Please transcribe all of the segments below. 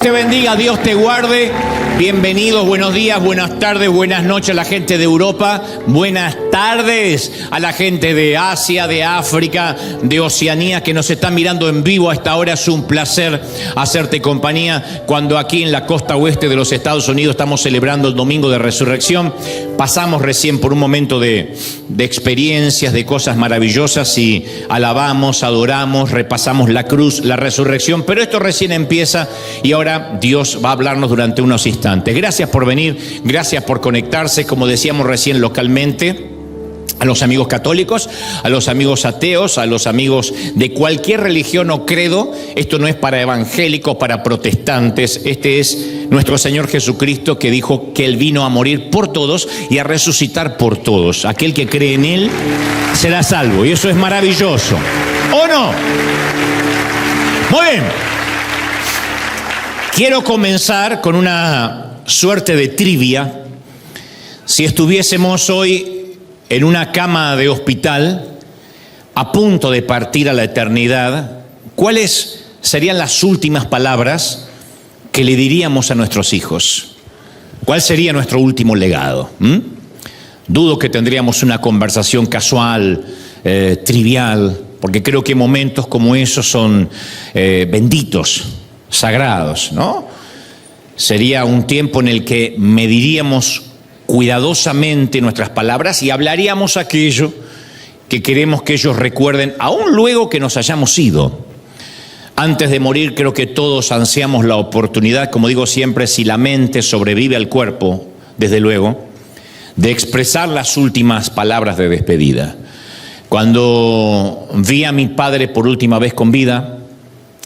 Te bendiga, Dios te guarde. Bienvenidos, buenos días, buenas tardes, buenas noches a la gente de Europa. Buenas tardes a la gente de Asia, de África, de Oceanía que nos están mirando en vivo a esta hora. Es un placer hacerte compañía cuando aquí en la costa oeste de los Estados Unidos estamos celebrando el Domingo de Resurrección. Pasamos recién por un momento de experiencias, de cosas maravillosas y alabamos, adoramos, repasamos la cruz, la resurrección, pero esto recién empieza y ahora Dios va a hablarnos durante unos instantes. Gracias por venir, gracias por conectarse, como decíamos recién localmente, a los amigos católicos, a los amigos ateos, a los amigos de cualquier religión o credo. Esto no es para evangélicos, para protestantes. Este es nuestro Señor Jesucristo, que dijo que Él vino a morir por todos y a resucitar por todos. Aquel que cree en Él será salvo, y eso es maravilloso. ¿O no? Muy bien. Quiero comenzar con una suerte de trivia. Si estuviésemos hoy en una cama de hospital, a punto de partir a la eternidad, ¿cuáles serían las últimas palabras que le diríamos a nuestros hijos? ¿Cuál sería nuestro último legado? Dudo que tendríamos una conversación casual, trivial, porque creo que momentos como esos son benditos, sagrados, ¿no? Sería un tiempo en el que mediríamos cuidadosamente nuestras palabras y hablaríamos aquello que queremos que ellos recuerden, aún luego que nos hayamos ido. Antes de morir, creo que todos ansiamos la oportunidad, como digo siempre, si la mente sobrevive al cuerpo, desde luego, de expresar las últimas palabras de despedida. Cuando vi a mi padre por última vez con vida,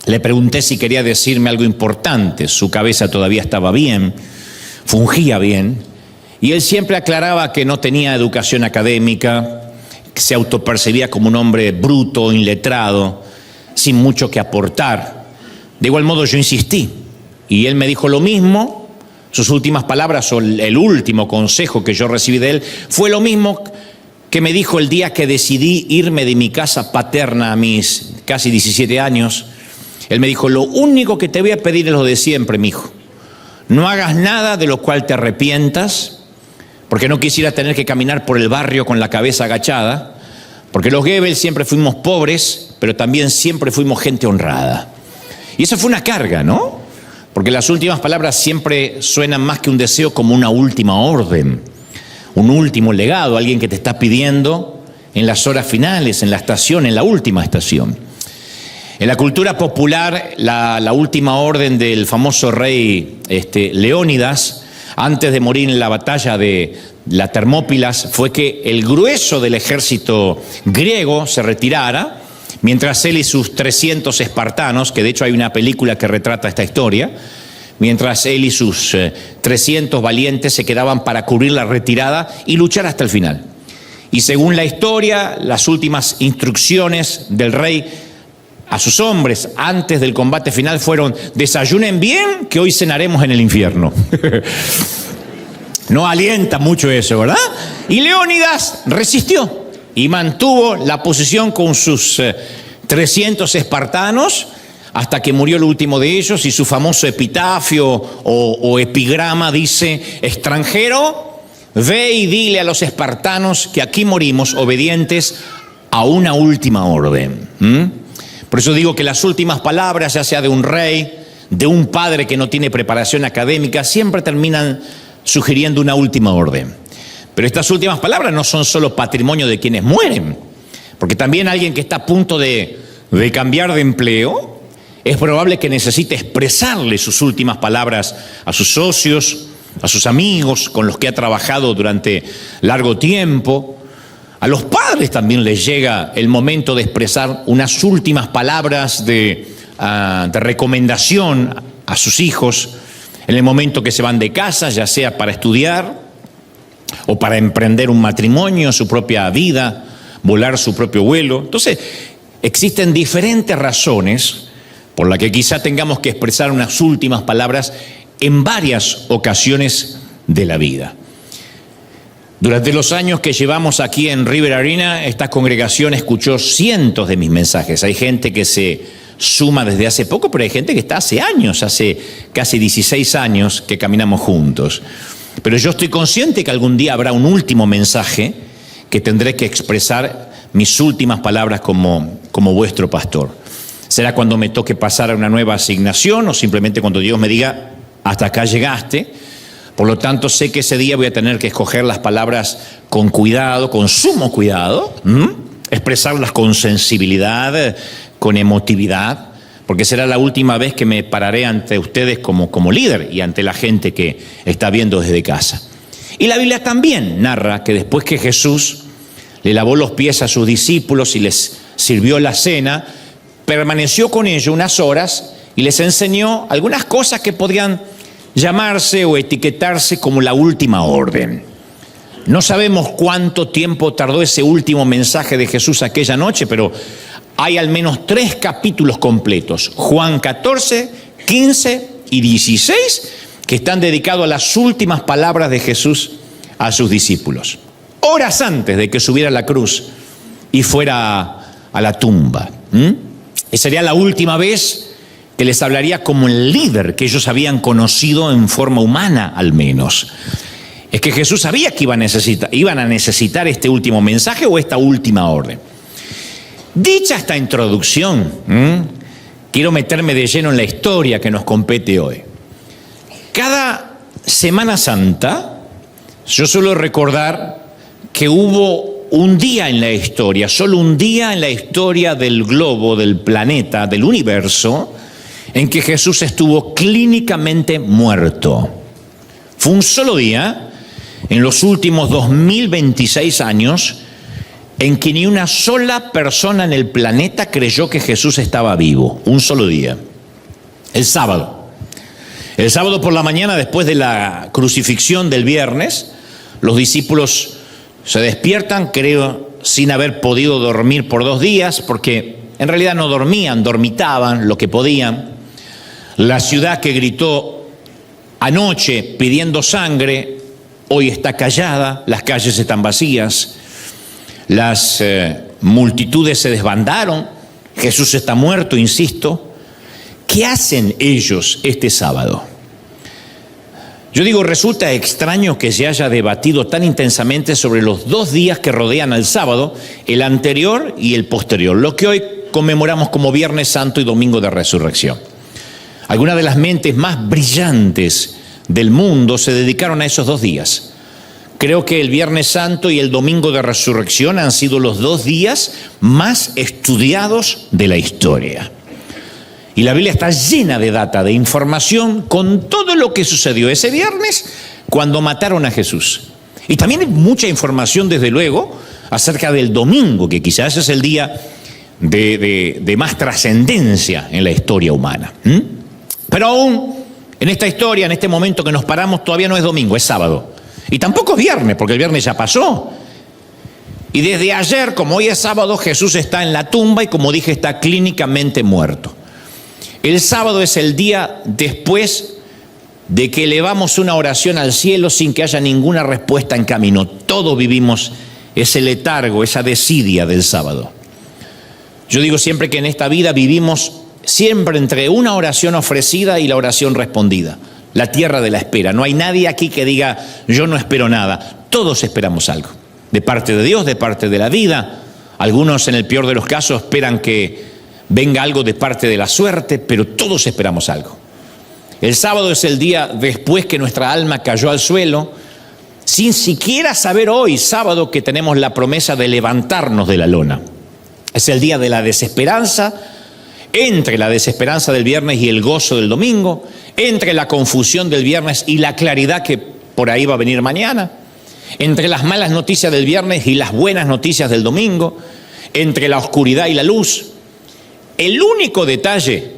le pregunté si quería decirme algo importante. Su cabeza todavía estaba bien, fungía bien, y él siempre aclaraba que no tenía educación académica, que se autopercibía como un hombre bruto, iletrado, sin mucho que aportar. De igual modo yo insistí, y él me dijo lo mismo. Sus últimas palabras, o el último consejo que yo recibí de él, fue lo mismo que me dijo el día que decidí irme de mi casa paterna a mis casi 17 años. Él me dijo: lo único que te voy a pedir es lo de siempre, mijo. No hagas nada de lo cual te arrepientas, porque no quisiera tener que caminar por el barrio con la cabeza agachada, porque los Goebbels siempre fuimos pobres, pero también siempre fuimos gente honrada. Y eso fue una carga, ¿no? Porque las últimas palabras siempre suenan más que un deseo como una última orden, un último legado, alguien que te está pidiendo en las horas finales, en la estación, en la última estación. En la cultura popular, la última orden del famoso rey Leónidas, antes de morir en la batalla de la Termópilas, fue que el grueso del ejército griego se retirara, mientras él y sus 300 espartanos, que de hecho hay una película que retrata esta historia, mientras él y sus 300 valientes se quedaban para cubrir la retirada y luchar hasta el final. Y según la historia, las últimas instrucciones del rey a sus hombres antes del combate final fueron: desayunen bien, que hoy cenaremos en el infierno. No alienta mucho eso, ¿verdad? Y Leónidas resistió y mantuvo la posición con sus 300 espartanos hasta que murió el último de ellos, y su famoso epitafio o epigrama dice: extranjero, ve y dile a los espartanos que aquí morimos obedientes a una última orden. Por eso digo que las últimas palabras, ya sea de un rey, de un padre que no tiene preparación académica, siempre terminan sugiriendo una última orden. Pero estas últimas palabras no son solo patrimonio de quienes mueren, porque también alguien que está a punto de cambiar de empleo, es probable que necesite expresarle sus últimas palabras a sus socios, a sus amigos con los que ha trabajado durante largo tiempo. A los padres también les llega el momento de expresar unas últimas palabras de recomendación a sus hijos en el momento que se van de casa, ya sea para estudiar o para emprender un matrimonio, su propia vida, volar su propio vuelo. Entonces, existen diferentes razones por las que quizá tengamos que expresar unas últimas palabras en varias ocasiones de la vida. Durante los años que llevamos aquí en River Arena, esta congregación escuchó cientos de mis mensajes. Hay gente que se suma desde hace poco, pero hay gente que está hace años, hace casi 16 años que caminamos juntos. Pero yo estoy consciente que algún día habrá un último mensaje que tendré que expresar mis últimas palabras como vuestro pastor. Será cuando me toque pasar a una nueva asignación o simplemente cuando Dios me diga, hasta acá llegaste. Por lo tanto, sé que ese día voy a tener que escoger las palabras con cuidado, con sumo cuidado, expresarlas con sensibilidad, con emotividad, porque será la última vez que me pararé ante ustedes como líder y ante la gente que está viendo desde casa. Y la Biblia también narra que después que Jesús le lavó los pies a sus discípulos y les sirvió la cena, permaneció con ellos unas horas y les enseñó algunas cosas que podrían llamarse o etiquetarse como la última orden. No sabemos cuánto tiempo tardó ese último mensaje de Jesús aquella noche, pero hay al menos 3 capítulos completos, Juan 14, 15 y 16, que están dedicados a las últimas palabras de Jesús a sus discípulos, horas antes de que subiera a la cruz y fuera a la tumba. Y sería la última vez que les hablaría como el líder que ellos habían conocido en forma humana, al menos. Es que Jesús sabía que iban a necesitar este último mensaje o esta última orden. Dicha esta introducción, quiero meterme de lleno en la historia que nos compete hoy. Cada Semana Santa, yo suelo recordar que hubo un día en la historia, solo un día en la historia del globo, del planeta, del universo, en que Jesús estuvo clínicamente muerto. Fue un solo día, en los últimos 2026 años, en que ni una sola persona en el planeta creyó que Jesús estaba vivo. Un solo día. El sábado. El sábado por la mañana, después de la crucifixión del viernes, los discípulos se despiertan, creo, sin haber podido dormir por 2 días, porque en realidad no dormían, dormitaban lo que podían. La ciudad que gritó anoche pidiendo sangre, hoy está callada, las calles están vacías. Las multitudes se desbandaron, Jesús está muerto, insisto. ¿Qué hacen ellos este sábado? Yo digo, resulta extraño que se haya debatido tan intensamente sobre los 2 días que rodean al sábado, el anterior y el posterior, lo que hoy conmemoramos como Viernes Santo y Domingo de Resurrección. Algunas de las mentes más brillantes del mundo se dedicaron a esos 2 días. Creo que el Viernes Santo y el Domingo de Resurrección han sido los 2 días más estudiados de la historia. Y la Biblia está llena de data, de información con todo lo que sucedió ese viernes cuando mataron a Jesús. Y también hay mucha información, desde luego, acerca del domingo, que quizás es el día de más trascendencia en la historia humana. Pero aún en esta historia, en este momento que nos paramos, todavía no es domingo, es sábado. Y tampoco es viernes, porque el viernes ya pasó. Y desde ayer, como hoy es sábado, Jesús está en la tumba y, como dije, está clínicamente muerto. El sábado es el día después de que elevamos una oración al cielo sin que haya ninguna respuesta en camino. Todos vivimos ese letargo, esa desidia del sábado. Yo digo siempre que en esta vida vivimos siempre entre una oración ofrecida y la oración respondida. La tierra de la espera. No hay nadie aquí que diga, yo no espero nada. Todos esperamos algo. De parte de Dios, de parte de la vida. Algunos, en el peor de los casos, esperan que venga algo de parte de la suerte, pero todos esperamos algo. El sábado es el día después que nuestra alma cayó al suelo, sin siquiera saber hoy, sábado, que tenemos la promesa de levantarnos de la lona. Es el día de la desesperanza, entre la desesperanza del viernes y el gozo del domingo, entre la confusión del viernes y la claridad que por ahí va a venir mañana, entre las malas noticias del viernes y las buenas noticias del domingo, entre la oscuridad y la luz. El único detalle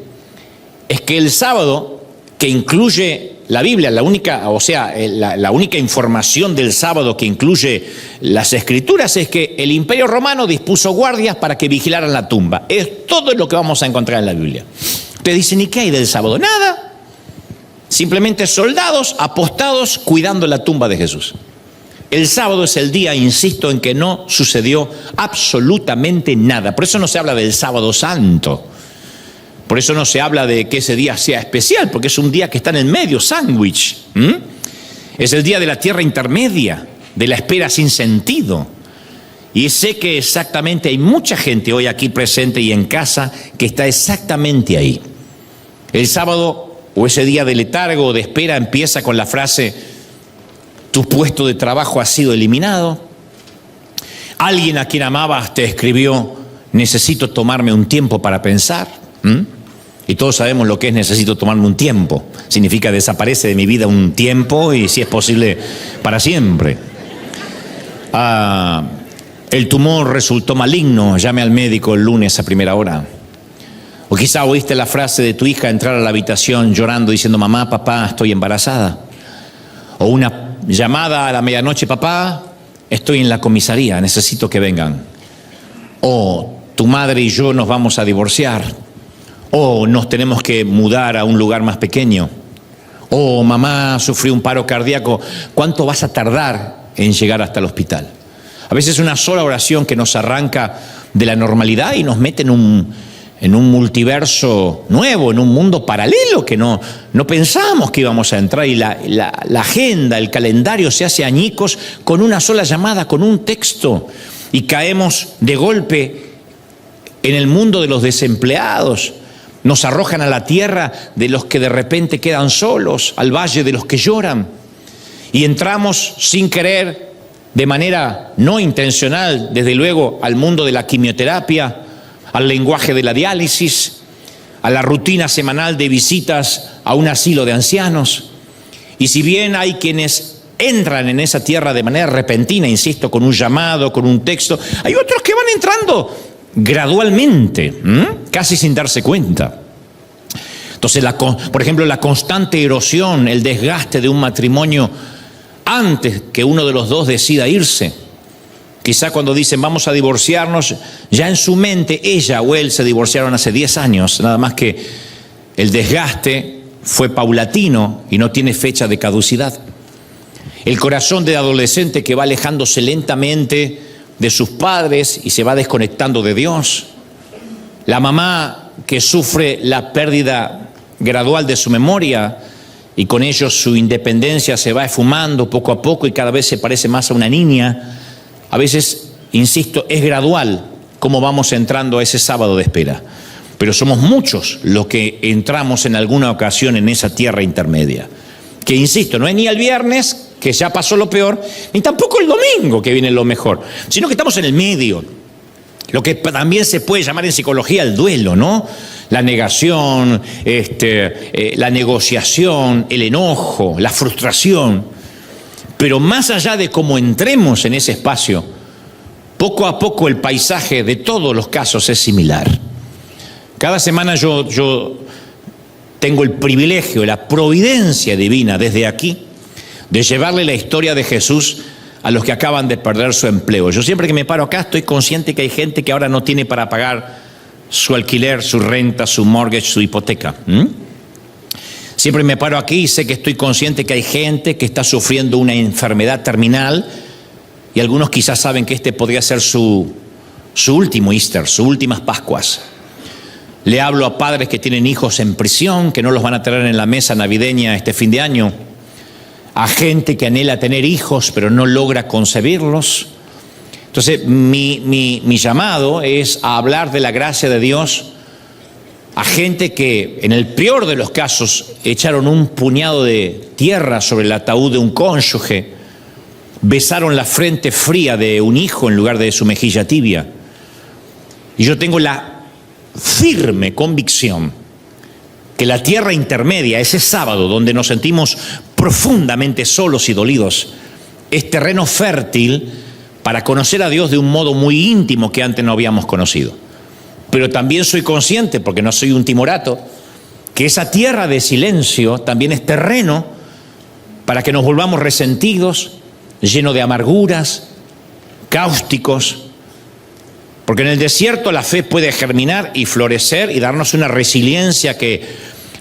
es que el sábado, que incluye la Biblia, la única información del sábado que incluye las Escrituras, es que el Imperio Romano dispuso guardias para que vigilaran la tumba. Es todo lo que vamos a encontrar en la Biblia. Ustedes dicen, ¿y qué hay del sábado? Nada. Simplemente soldados apostados cuidando la tumba de Jesús. El sábado es el día, insisto, en que no sucedió absolutamente nada. Por eso no se habla del sábado santo. Por eso no se habla de que ese día sea especial, porque es un día que está en el medio, sándwich. Es el día de la tierra intermedia, de la espera sin sentido. Y sé que exactamente hay mucha gente hoy aquí presente y en casa que está exactamente ahí. El sábado o ese día de letargo o de espera empieza con la frase: tu puesto de trabajo ha sido eliminado. Alguien a quien amabas te escribió: necesito tomarme un tiempo para pensar. Y todos sabemos lo que es necesito tomarme un tiempo. Significa desaparece de mi vida un tiempo y, si es posible, para siempre. El tumor resultó maligno, llame al médico el lunes a primera hora. O quizá oíste la frase de tu hija entrar a la habitación llorando diciendo: mamá, papá, estoy embarazada. O una llamada a la medianoche: papá, estoy en la comisaría, necesito que vengan. O tu madre y yo nos vamos a divorciar. O nos tenemos que mudar a un lugar más pequeño. O mamá sufrió un paro cardíaco. ¿Cuánto vas a tardar en llegar hasta el hospital? A veces una sola oración que nos arranca de la normalidad y nos mete en un multiverso nuevo, en un mundo paralelo que no pensábamos que íbamos a entrar, y la agenda, el calendario se hace añicos con una sola llamada, con un texto, y caemos de golpe en el mundo de los desempleados. Nos arrojan a la tierra de los que de repente quedan solos, al valle de los que lloran, y entramos sin querer, de manera no intencional, desde luego, al mundo de la quimioterapia, al lenguaje de la diálisis, a la rutina semanal de visitas a un asilo de ancianos. Y si bien hay quienes entran en esa tierra de manera repentina, insisto, con un llamado, con un texto, hay otros que van entrando gradualmente, casi sin darse cuenta. Entonces, por ejemplo, la constante erosión, el desgaste de un matrimonio antes que uno de los dos decida irse. Quizá cuando dicen vamos a divorciarnos, ya en su mente ella o él se divorciaron hace 10 años, nada más que el desgaste fue paulatino y no tiene fecha de caducidad. El corazón de adolescente que va alejándose lentamente de sus padres y se va desconectando de Dios. La mamá que sufre la pérdida gradual de su memoria y con ello su independencia se va esfumando poco a poco y cada vez se parece más a una niña. A veces, insisto, es gradual cómo vamos entrando a ese sábado de espera. Pero somos muchos los que entramos en alguna ocasión en esa tierra intermedia. Que, insisto, no es ni el viernes, que ya pasó lo peor, ni tampoco el domingo, que viene lo mejor, sino que estamos en el medio. Lo que también se puede llamar en psicología el duelo, ¿no? La negación, la negociación, el enojo, la frustración. Pero más allá de cómo entremos en ese espacio, poco a poco el paisaje de todos los casos es similar. Cada semana yo tengo el privilegio, la providencia divina desde aquí, de llevarle la historia de Jesús a los que acaban de perder su empleo. Yo siempre que me paro acá estoy consciente que hay gente que ahora no tiene para pagar su alquiler, su renta, su mortgage, su hipoteca. Siempre me paro aquí y sé que estoy consciente que hay gente que está sufriendo una enfermedad terminal y algunos quizás saben que este podría ser su último Easter, sus últimas Pascuas. Le hablo a padres que tienen hijos en prisión, que no los van a tener en la mesa navideña este fin de año. A gente que anhela tener hijos pero no logra concebirlos. Entonces mi llamado es a hablar de la gracia de Dios a gente que en el peor de los casos echaron un puñado de tierra sobre el ataúd de un cónyuge, besaron la frente fría de un hijo en lugar de su mejilla tibia. Y yo tengo la firme convicción que la tierra intermedia, ese sábado donde nos sentimos profundamente solos y dolidos, es terreno fértil para conocer a Dios de un modo muy íntimo que antes no habíamos conocido. Pero también soy consciente, porque no soy un timorato, que esa tierra de silencio también es terreno para que nos volvamos resentidos, llenos de amarguras, cáusticos. Porque en el desierto la fe puede germinar y florecer y darnos una resiliencia que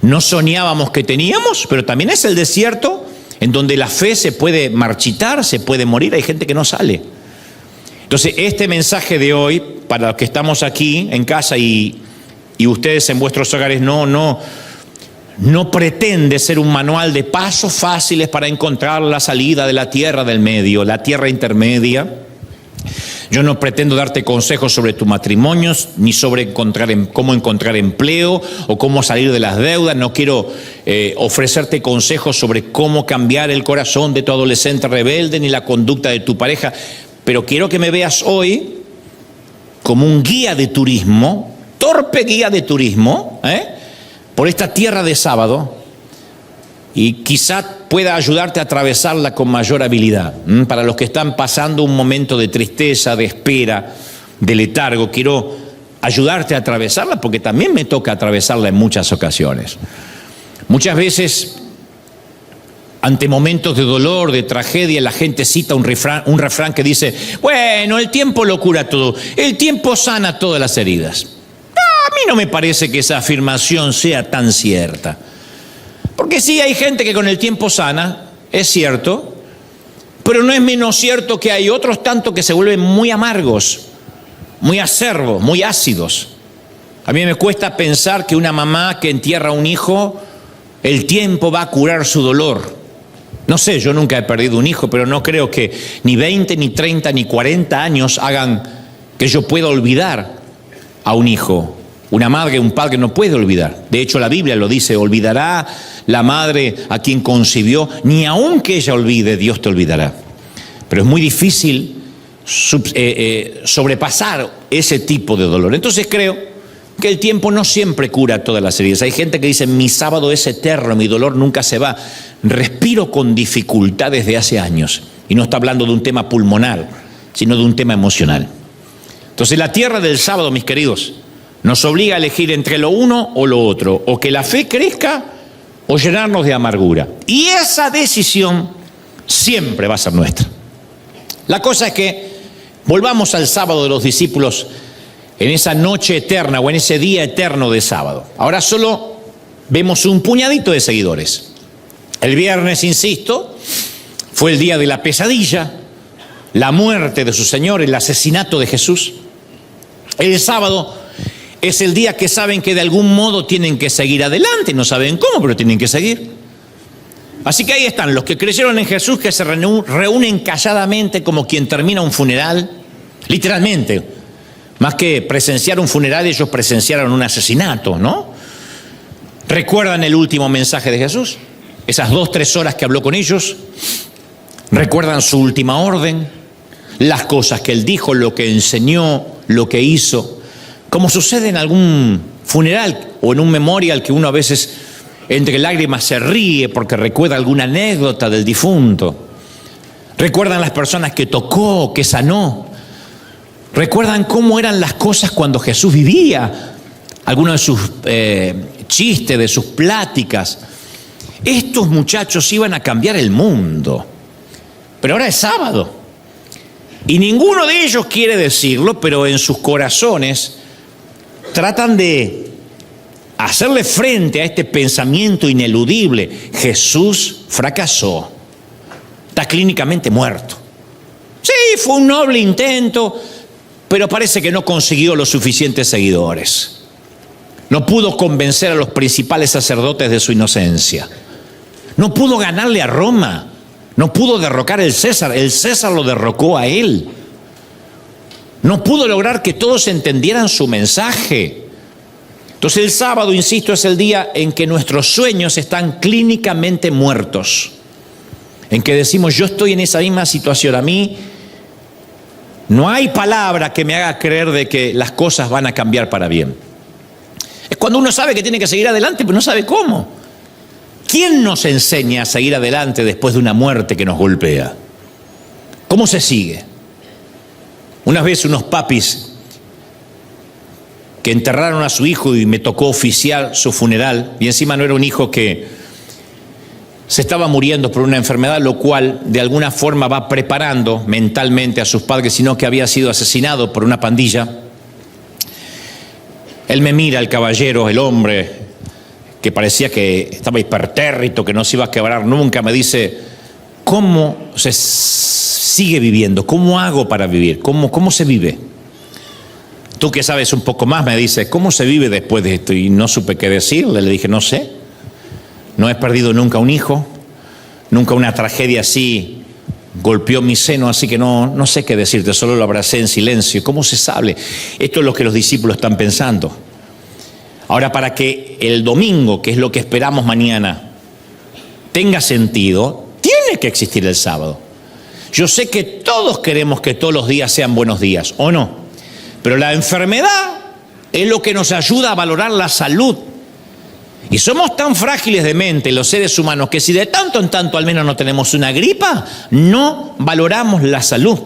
no soñábamos que teníamos, pero también es el desierto en donde la fe se puede marchitar, se puede morir, hay gente que no sale. Entonces, este mensaje de hoy, para los que estamos aquí en casa y y ustedes en vuestros hogares no pretende ser un manual de pasos fáciles para encontrar la salida de la tierra del medio, la tierra intermedia. Yo no pretendo darte consejos sobre tu matrimonio, ni sobre cómo encontrar empleo o cómo salir de las deudas. No quiero ofrecerte consejos sobre cómo cambiar el corazón de tu adolescente rebelde, ni la conducta de tu pareja. Pero quiero que me veas hoy como un guía de turismo, torpe guía de turismo, por esta tierra de sábado, y quizá pueda ayudarte a atravesarla con mayor habilidad. Para los que están pasando un momento de tristeza, de espera, de letargo, quiero ayudarte a atravesarla porque también me toca atravesarla en muchas ocasiones. Muchas veces, ante momentos de dolor, de tragedia, la gente cita un refrán que dice: bueno, el tiempo lo cura todo, el tiempo sana todas las heridas. A mí no me parece que esa afirmación sea tan cierta. Porque sí, hay gente que con el tiempo sana, es cierto, pero no es menos cierto que hay otros tanto que se vuelven muy amargos, muy acerbos, muy ácidos. A mí me cuesta pensar que una mamá que entierra a un hijo, el tiempo va a curar su dolor. No sé, yo nunca he perdido un hijo, pero no creo que ni 20, ni 30, ni 40 años hagan que yo pueda olvidar a un hijo. Una madre, un padre no puede olvidar. De hecho, la Biblia lo dice: olvidará la madre a quien concibió, ni aun que ella olvide, Dios te olvidará. Pero es muy difícil sobrepasar ese tipo de dolor. Entonces creo que el tiempo no siempre cura todas las heridas. Hay gente que dice: mi sábado es eterno, mi dolor nunca se va. Respiro con dificultad desde hace años. Y no está hablando de un tema pulmonar, sino de un tema emocional. Entonces la tierra del sábado, mis queridos, nos obliga a elegir entre lo uno o lo otro, o que la fe crezca o llenarnos de amargura. Y esa decisión siempre va a ser nuestra. La cosa es que volvamos al sábado de los discípulos, en esa noche eterna o en ese día eterno de sábado. Ahora solo vemos un puñadito de seguidores. El viernes, insisto, fue el día de la pesadilla, la muerte de su Señor, el asesinato de Jesús. El sábado es el día que saben que de algún modo tienen que seguir adelante, no saben cómo, pero tienen que seguir. Así que ahí están los que creyeron en Jesús, que se reúnen calladamente como quien termina un funeral, literalmente. Más que presenciar un funeral, ellos presenciaron un asesinato, ¿no? ¿Recuerdan el último mensaje de Jesús? Esas 2-3 horas que habló con ellos. ¿Recuerdan su última orden? Las cosas que él dijo, lo que enseñó, lo que hizo. Como sucede en algún funeral o en un memorial, que uno a veces entre lágrimas se ríe porque recuerda alguna anécdota del difunto. Recuerdan las personas que tocó, que sanó. Recuerdan cómo eran las cosas cuando Jesús vivía, algunos de sus chistes, de sus pláticas. Estos muchachos iban a cambiar el mundo. Pero ahora es sábado. Y ninguno de ellos quiere decirlo, pero en sus corazones tratan de hacerle frente a este pensamiento ineludible. Jesús fracasó. Está clínicamente muerto. Sí, fue un noble intento, pero parece que no consiguió los suficientes seguidores. No pudo convencer a los principales sacerdotes de su inocencia. No pudo ganarle a Roma. No pudo derrocar el César lo derrocó a él. No pudo lograr que todos entendieran su mensaje. Entonces el sábado, insisto, es el día en que nuestros sueños están clínicamente muertos. En que decimos: yo estoy en esa misma situación. A mí no hay palabra que me haga creer de que las cosas van a cambiar para bien. Es cuando uno sabe que tiene que seguir adelante, pero no sabe cómo. ¿Quién nos enseña a seguir adelante después de una muerte que nos golpea? ¿Cómo se sigue? Una vez unos papis que enterraron a su hijo y me tocó oficiar su funeral, y encima no era un hijo que se estaba muriendo por una enfermedad, lo cual de alguna forma va preparando mentalmente a sus padres, sino que había sido asesinado por una pandilla. Él me mira, el caballero, el hombre, que parecía que estaba hipertérrito, que no se iba a quebrar nunca, me dice: ¿cómo se sigue viviendo? ¿Cómo hago para vivir? ¿Cómo se vive? Tú que sabes un poco más, me dice, ¿cómo se vive después de esto? Y no supe qué decirle. Le dije, no sé. No he perdido nunca un hijo. Nunca una tragedia así golpeó mi seno, así que no sé qué decirte. Solo lo abracé en silencio. ¿Cómo se sabe? Esto es lo que los discípulos están pensando. Ahora, para que el domingo, que es lo que esperamos mañana, tenga sentido, tiene que existir el sábado. Yo sé que todos queremos que todos los días sean buenos días, ¿o no? Pero la enfermedad es lo que nos ayuda a valorar la salud. Y somos tan frágiles de mente los seres humanos que si de tanto en tanto al menos no tenemos una gripa, no valoramos la salud.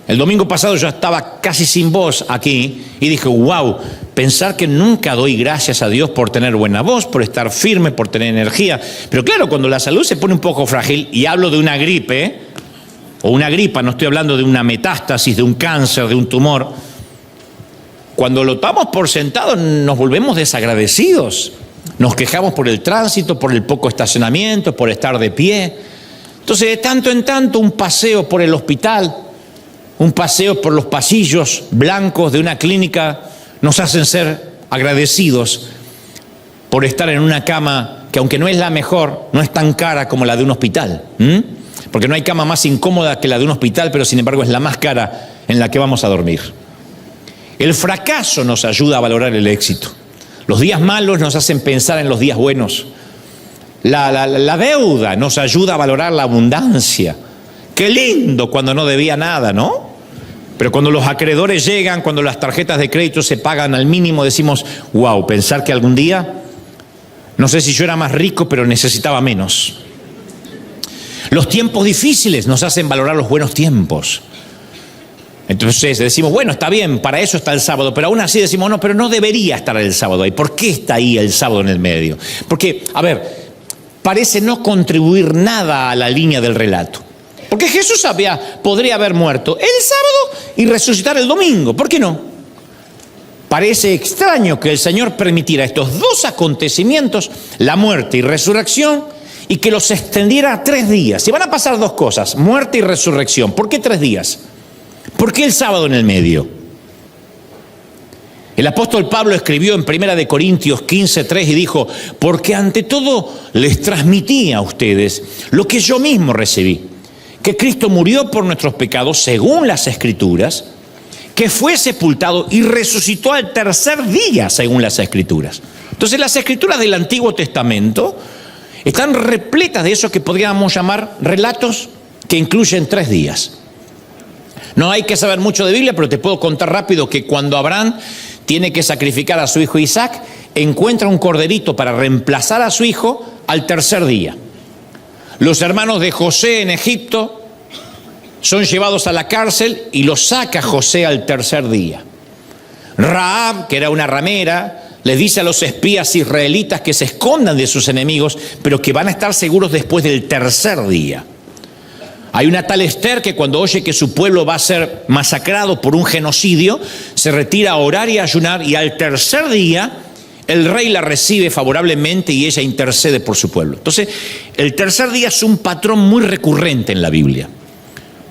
El domingo pasado yo estaba casi sin voz aquí y dije, wow, pensar que nunca doy gracias a Dios por tener buena voz, por estar firme, por tener energía. Pero claro, cuando la salud se pone un poco frágil, y hablo de una gripe, o una gripa, no estoy hablando de una metástasis, de un cáncer, de un tumor, cuando lo tomamos por sentado nos volvemos desagradecidos. Nos quejamos por el tránsito, por el poco estacionamiento, por estar de pie. Entonces, de tanto en tanto, un paseo por el hospital, un paseo por los pasillos blancos de una clínica, nos hacen ser agradecidos por estar en una cama que, aunque no es la mejor, no es tan cara como la de un hospital. Porque no hay cama más incómoda que la de un hospital, pero sin embargo es la más cara en la que vamos a dormir. El fracaso nos ayuda a valorar el éxito. Los días malos nos hacen pensar en los días buenos. La deuda nos ayuda a valorar la abundancia. Qué lindo cuando no debía nada, ¿no? Pero cuando los acreedores llegan, cuando las tarjetas de crédito se pagan al mínimo, decimos, wow, pensar que algún día, no sé si yo era más rico, pero necesitaba menos. Los tiempos difíciles nos hacen valorar los buenos tiempos. Entonces decimos, bueno, está bien, para eso está el sábado, pero aún así decimos, no, pero no debería estar el sábado ahí. ¿Por qué está ahí el sábado en el medio? Porque, a ver, parece no contribuir nada a la línea del relato. Porque Jesús podría haber muerto el sábado y resucitar el domingo. ¿Por qué no? Parece extraño que el Señor permitiera estos dos acontecimientos, la muerte y resurrección, y que los extendiera a 3 días. Si van a pasar 2 cosas, muerte y resurrección, ¿por qué 3 días? ¿Por qué el sábado en el medio? El apóstol Pablo escribió en 1 Corintios 15:3 y dijo, porque ante todo les transmití a ustedes lo que yo mismo recibí, que Cristo murió por nuestros pecados según las Escrituras, que fue sepultado y resucitó al 3er día según las Escrituras. Entonces las Escrituras del Antiguo Testamento están repletas de eso que podríamos llamar relatos que incluyen 3 días. No hay que saber mucho de Biblia, pero te puedo contar rápido que cuando Abraham tiene que sacrificar a su hijo Isaac, encuentra un corderito para reemplazar a su hijo al 3er día. Los hermanos de José en Egipto son llevados a la cárcel y los saca José al 3er día. Rahab, que era una ramera, les dice a los espías israelitas que se escondan de sus enemigos, pero que van a estar seguros después del 3er día. Hay una tal Esther que cuando oye que su pueblo va a ser masacrado por un genocidio, se retira a orar y a ayunar, y al 3er día el rey la recibe favorablemente y ella intercede por su pueblo. Entonces, el 3er día es un patrón muy recurrente en la Biblia,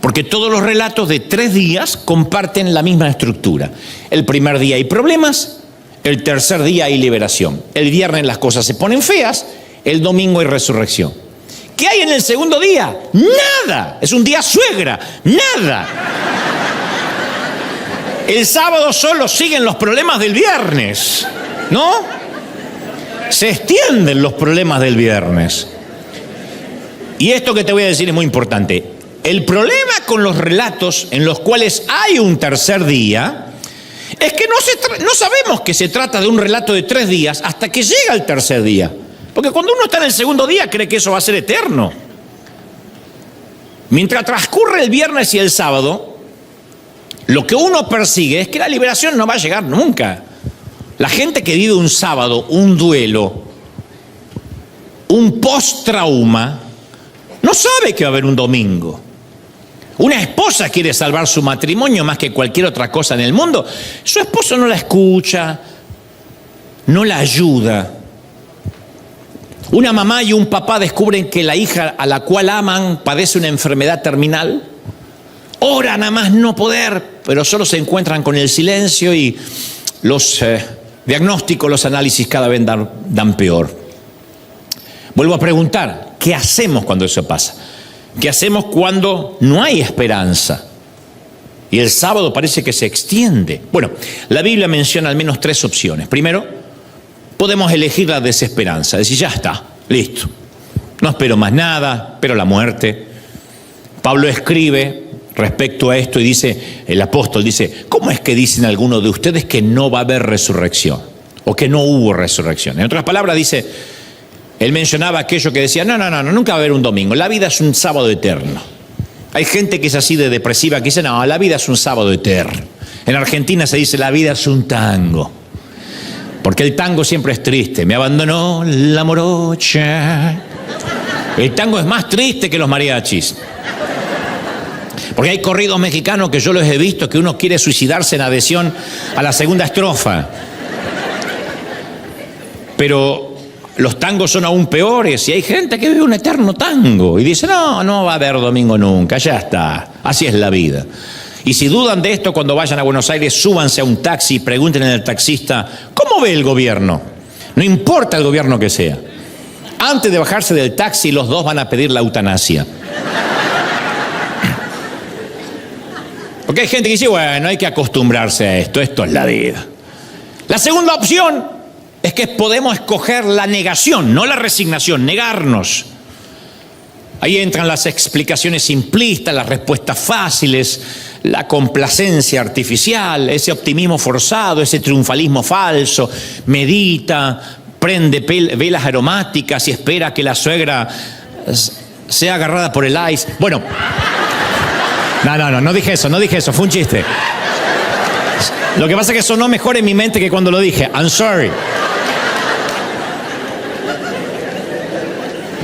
porque todos los relatos de 3 días comparten la misma estructura. El primer día hay problemas, el 3er día hay liberación. El viernes las cosas se ponen feas, el domingo hay resurrección. ¿Qué hay en el segundo día? Nada. Es un día suegra. Nada. El sábado solo siguen los problemas del viernes, ¿no? Se extienden los problemas del viernes. Y esto que te voy a decir es muy importante. El problema con los relatos en los cuales hay un 3er día es que no sabemos que se trata de un relato de 3 días hasta que llega el 3er día. Porque cuando uno está en el segundo día cree que eso va a ser eterno. Mientras transcurre el viernes y el sábado, lo que uno persigue es que la liberación no va a llegar nunca. La gente que vive un sábado, un duelo, un post-trauma, no sabe que va a haber un domingo. Una esposa quiere salvar su matrimonio más que cualquier otra cosa en el mundo. Su esposo no la escucha, no la ayuda. Una mamá y un papá descubren que la hija a la cual aman padece una enfermedad terminal. oran a más no poder, pero solo se encuentran con el silencio y los diagnósticos, los análisis cada vez dan peor. Vuelvo a preguntar, ¿qué hacemos cuando eso pasa? ¿Qué hacemos cuando no hay esperanza? Y el sábado parece que se extiende. Bueno, la Biblia menciona al menos 3 opciones. Primero, podemos elegir la desesperanza, decir, ya está, listo. No espero más nada, espero la muerte. Pablo escribe respecto a esto y dice, el apóstol dice, ¿cómo es que dicen algunos de ustedes que no va a haber resurrección? O que no hubo resurrección. En otras palabras dice, él mencionaba aquello que decía, no, nunca va a haber un domingo. La vida es un sábado eterno. Hay gente que es así de depresiva que dice, no, la vida es un sábado eterno. En Argentina se dice, la vida es un tango. Porque el tango siempre es triste. Me abandonó la morocha. El tango es más triste que los mariachis. Porque hay corridos mexicanos que yo los he visto que uno quiere suicidarse en adhesión a la segunda estrofa. Pero los tangos son aún peores y hay gente que vive un eterno tango y dice, no va a haber domingo nunca, ya está, así es la vida. Y si dudan de esto, cuando vayan a Buenos Aires, súbanse a un taxi y pregunten al taxista, ¿cómo ve el gobierno? No importa el gobierno que sea. Antes de bajarse del taxi, los dos van a pedir la eutanasia. Porque hay gente que dice, bueno, hay que acostumbrarse a esto es la vida. La segunda opción es que podemos escoger la negación, no la resignación, negarnos. Ahí entran las explicaciones simplistas, las respuestas fáciles, la complacencia artificial, ese optimismo forzado, ese triunfalismo falso. Medita, prende velas aromáticas y espera que la suegra sea agarrada por el ice. Bueno, no dije eso, fue un chiste. Lo que pasa es que sonó mejor en mi mente que cuando lo dije. I'm sorry.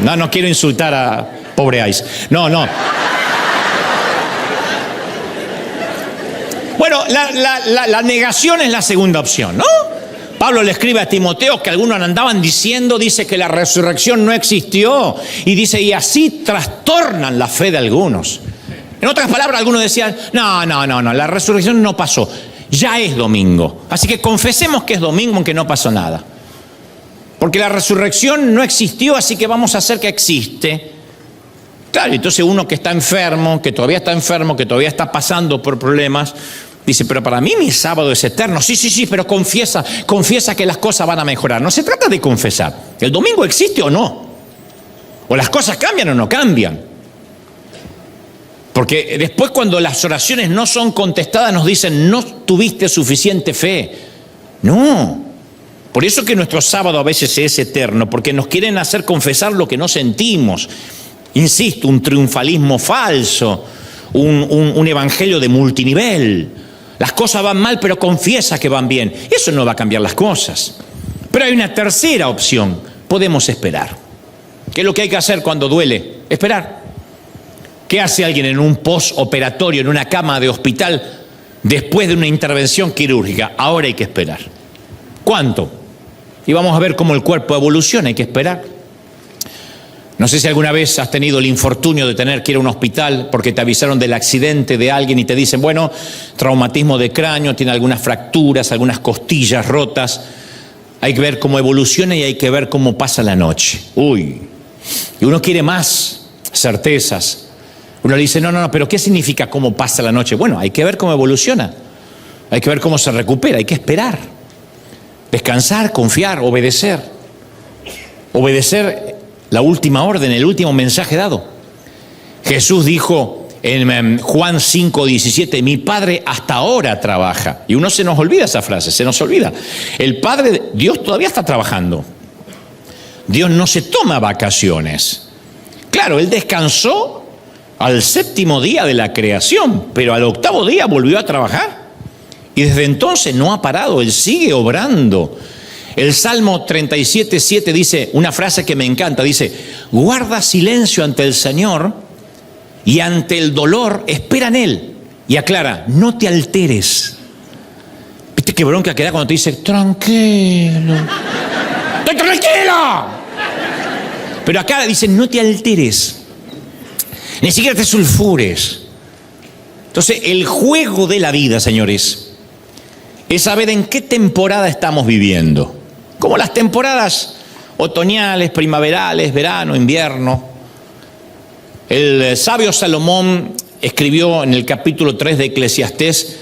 No quiero insultar a pobre Ice. No. Bueno, la negación es la segunda opción, ¿no? Pablo le escribe a Timoteo que algunos andaban diciendo, dice que la resurrección no existió. Y dice, y así trastornan la fe de algunos. En otras palabras, algunos decían, no, la resurrección no pasó. Ya es domingo. Así que confesemos que es domingo aunque no pasó nada. Porque la resurrección no existió, así que vamos a hacer que existe. Claro, entonces uno que está enfermo, que todavía está pasando por problemas, dice, pero para mí mi sábado es eterno. Sí, pero confiesa que las cosas van a mejorar. No se trata de confesar. ¿El domingo existe o no? O las cosas cambian o no cambian. Porque después cuando las oraciones no son contestadas nos dicen, no tuviste suficiente fe. No. Por eso que nuestro sábado a veces es eterno, porque nos quieren hacer confesar lo que no sentimos. Insisto, un triunfalismo falso, un evangelio de multinivel. Las cosas van mal, pero confiesa que van bien. Eso no va a cambiar las cosas. Pero hay una tercera opción. Podemos esperar. ¿Qué es lo que hay que hacer cuando duele? Esperar. ¿Qué hace alguien en un postoperatorio, en una cama de hospital, después de una intervención quirúrgica? Ahora hay que esperar. ¿Cuánto? Y vamos a ver cómo el cuerpo evoluciona, hay que esperar. No sé si alguna vez has tenido el infortunio de tener que ir a un hospital porque te avisaron del accidente de alguien y te dicen, bueno, traumatismo de cráneo, tiene algunas fracturas, algunas costillas rotas. Hay que ver cómo evoluciona y hay que ver cómo pasa la noche. Y uno quiere más certezas. Uno le dice, no, pero ¿qué significa cómo pasa la noche? Bueno, hay que ver cómo evoluciona. Hay que ver cómo se recupera, hay que esperar. Descansar, confiar, obedecer. Obedecer la última orden, el último mensaje dado. Jesús dijo en Juan 5:17, mi Padre hasta ahora trabaja. Y uno se nos olvida esa frase, se nos olvida. El Padre, Dios todavía está trabajando. Dios no se toma vacaciones. Claro, Él descansó al 7º día de la creación, pero al 8º día volvió a trabajar. Y desde entonces no ha parado, Él sigue obrando. El Salmo 37:7 dice una frase que me encanta, dice, guarda silencio ante el Señor y ante el dolor espera en Él. Y aclara, no te alteres. ¿Viste qué bronca que da cuando te dice, tranquilo? ¡Estoy tranquilo! Pero acá dice, no te alteres. Ni siquiera te sulfures. Entonces, el juego de la vida, señores, es saber en qué temporada estamos viviendo. Como las temporadas otoñales, primaverales, verano, invierno. El sabio Salomón escribió en el capítulo 3 de Eclesiastés: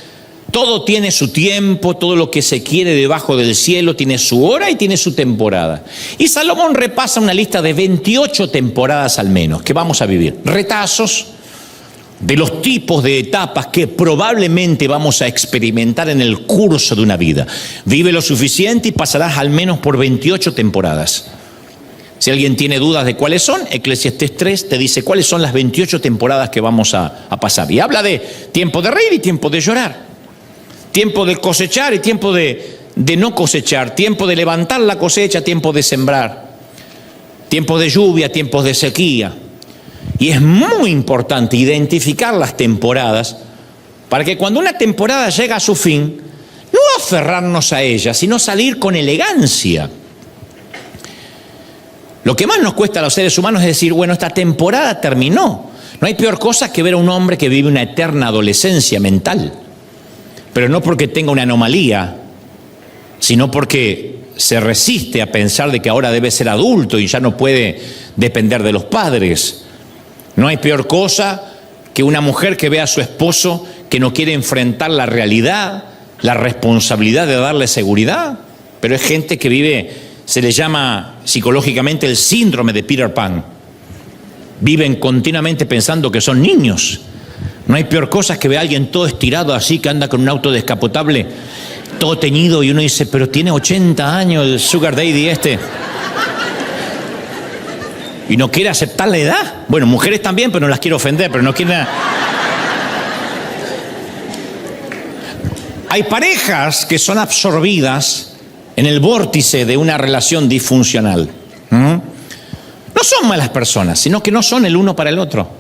todo tiene su tiempo, todo lo que se quiere debajo del cielo tiene su hora y tiene su temporada. Y Salomón repasa una lista de 28 temporadas al menos que vamos a vivir. Retazos de los tipos de etapas que probablemente vamos a experimentar en el curso de una vida. Vive lo suficiente y pasarás al menos por 28 temporadas. Si alguien tiene dudas de cuáles son, Eclesiastés 3 te dice cuáles son las 28 temporadas que vamos a pasar. Y habla de tiempo de reír y tiempo de llorar. Tiempo de cosechar y tiempo de no cosechar. Tiempo de levantar la cosecha, tiempo de sembrar. Tiempo de lluvia, tiempos de sequía. Y es muy importante identificar las temporadas para que cuando una temporada llega a su fin, no aferrarnos a ella, sino salir con elegancia. Lo que más nos cuesta a los seres humanos es decir, bueno, esta temporada terminó. No hay peor cosa que ver a un hombre que vive una eterna adolescencia mental. Pero no porque tenga una anomalía, sino porque se resiste a pensar de que ahora debe ser adulto y ya no puede depender de los padres. No hay peor cosa que una mujer que ve a su esposo que no quiere enfrentar la realidad, la responsabilidad de darle seguridad. Pero es gente que vive, se le llama psicológicamente el síndrome de Peter Pan. Viven continuamente pensando que son niños. No hay peor cosa que ver a alguien todo estirado así, que anda con un auto descapotable, todo teñido, y uno dice, pero tiene 80 años el Sugar Daddy este. Y no quiere aceptar la edad. Bueno, mujeres también, pero no las quiero ofender, pero no quieren. Hay parejas que son absorbidas en el vórtice de una relación disfuncional. No son malas personas, sino que no son el uno para el otro.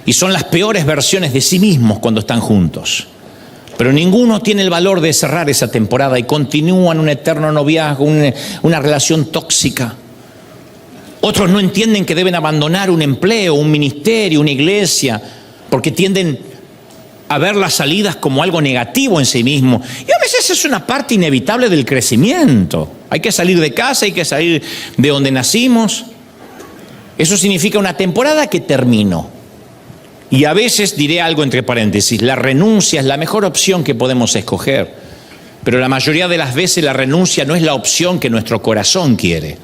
Y son las peores versiones de sí mismos cuando están juntos. Pero ninguno tiene el valor de cerrar esa temporada y continúan un eterno noviazgo, una relación tóxica. Otros no entienden que deben abandonar un empleo, un ministerio, una iglesia, porque tienden a ver las salidas como algo negativo en sí mismo. Y a veces es una parte inevitable del crecimiento. Hay que salir de casa, hay que salir de donde nacimos. Eso significa una temporada que terminó. Y a veces diré algo entre paréntesis, la renuncia es la mejor opción que podemos escoger, pero la mayoría de las veces la renuncia no es la opción que nuestro corazón quiere.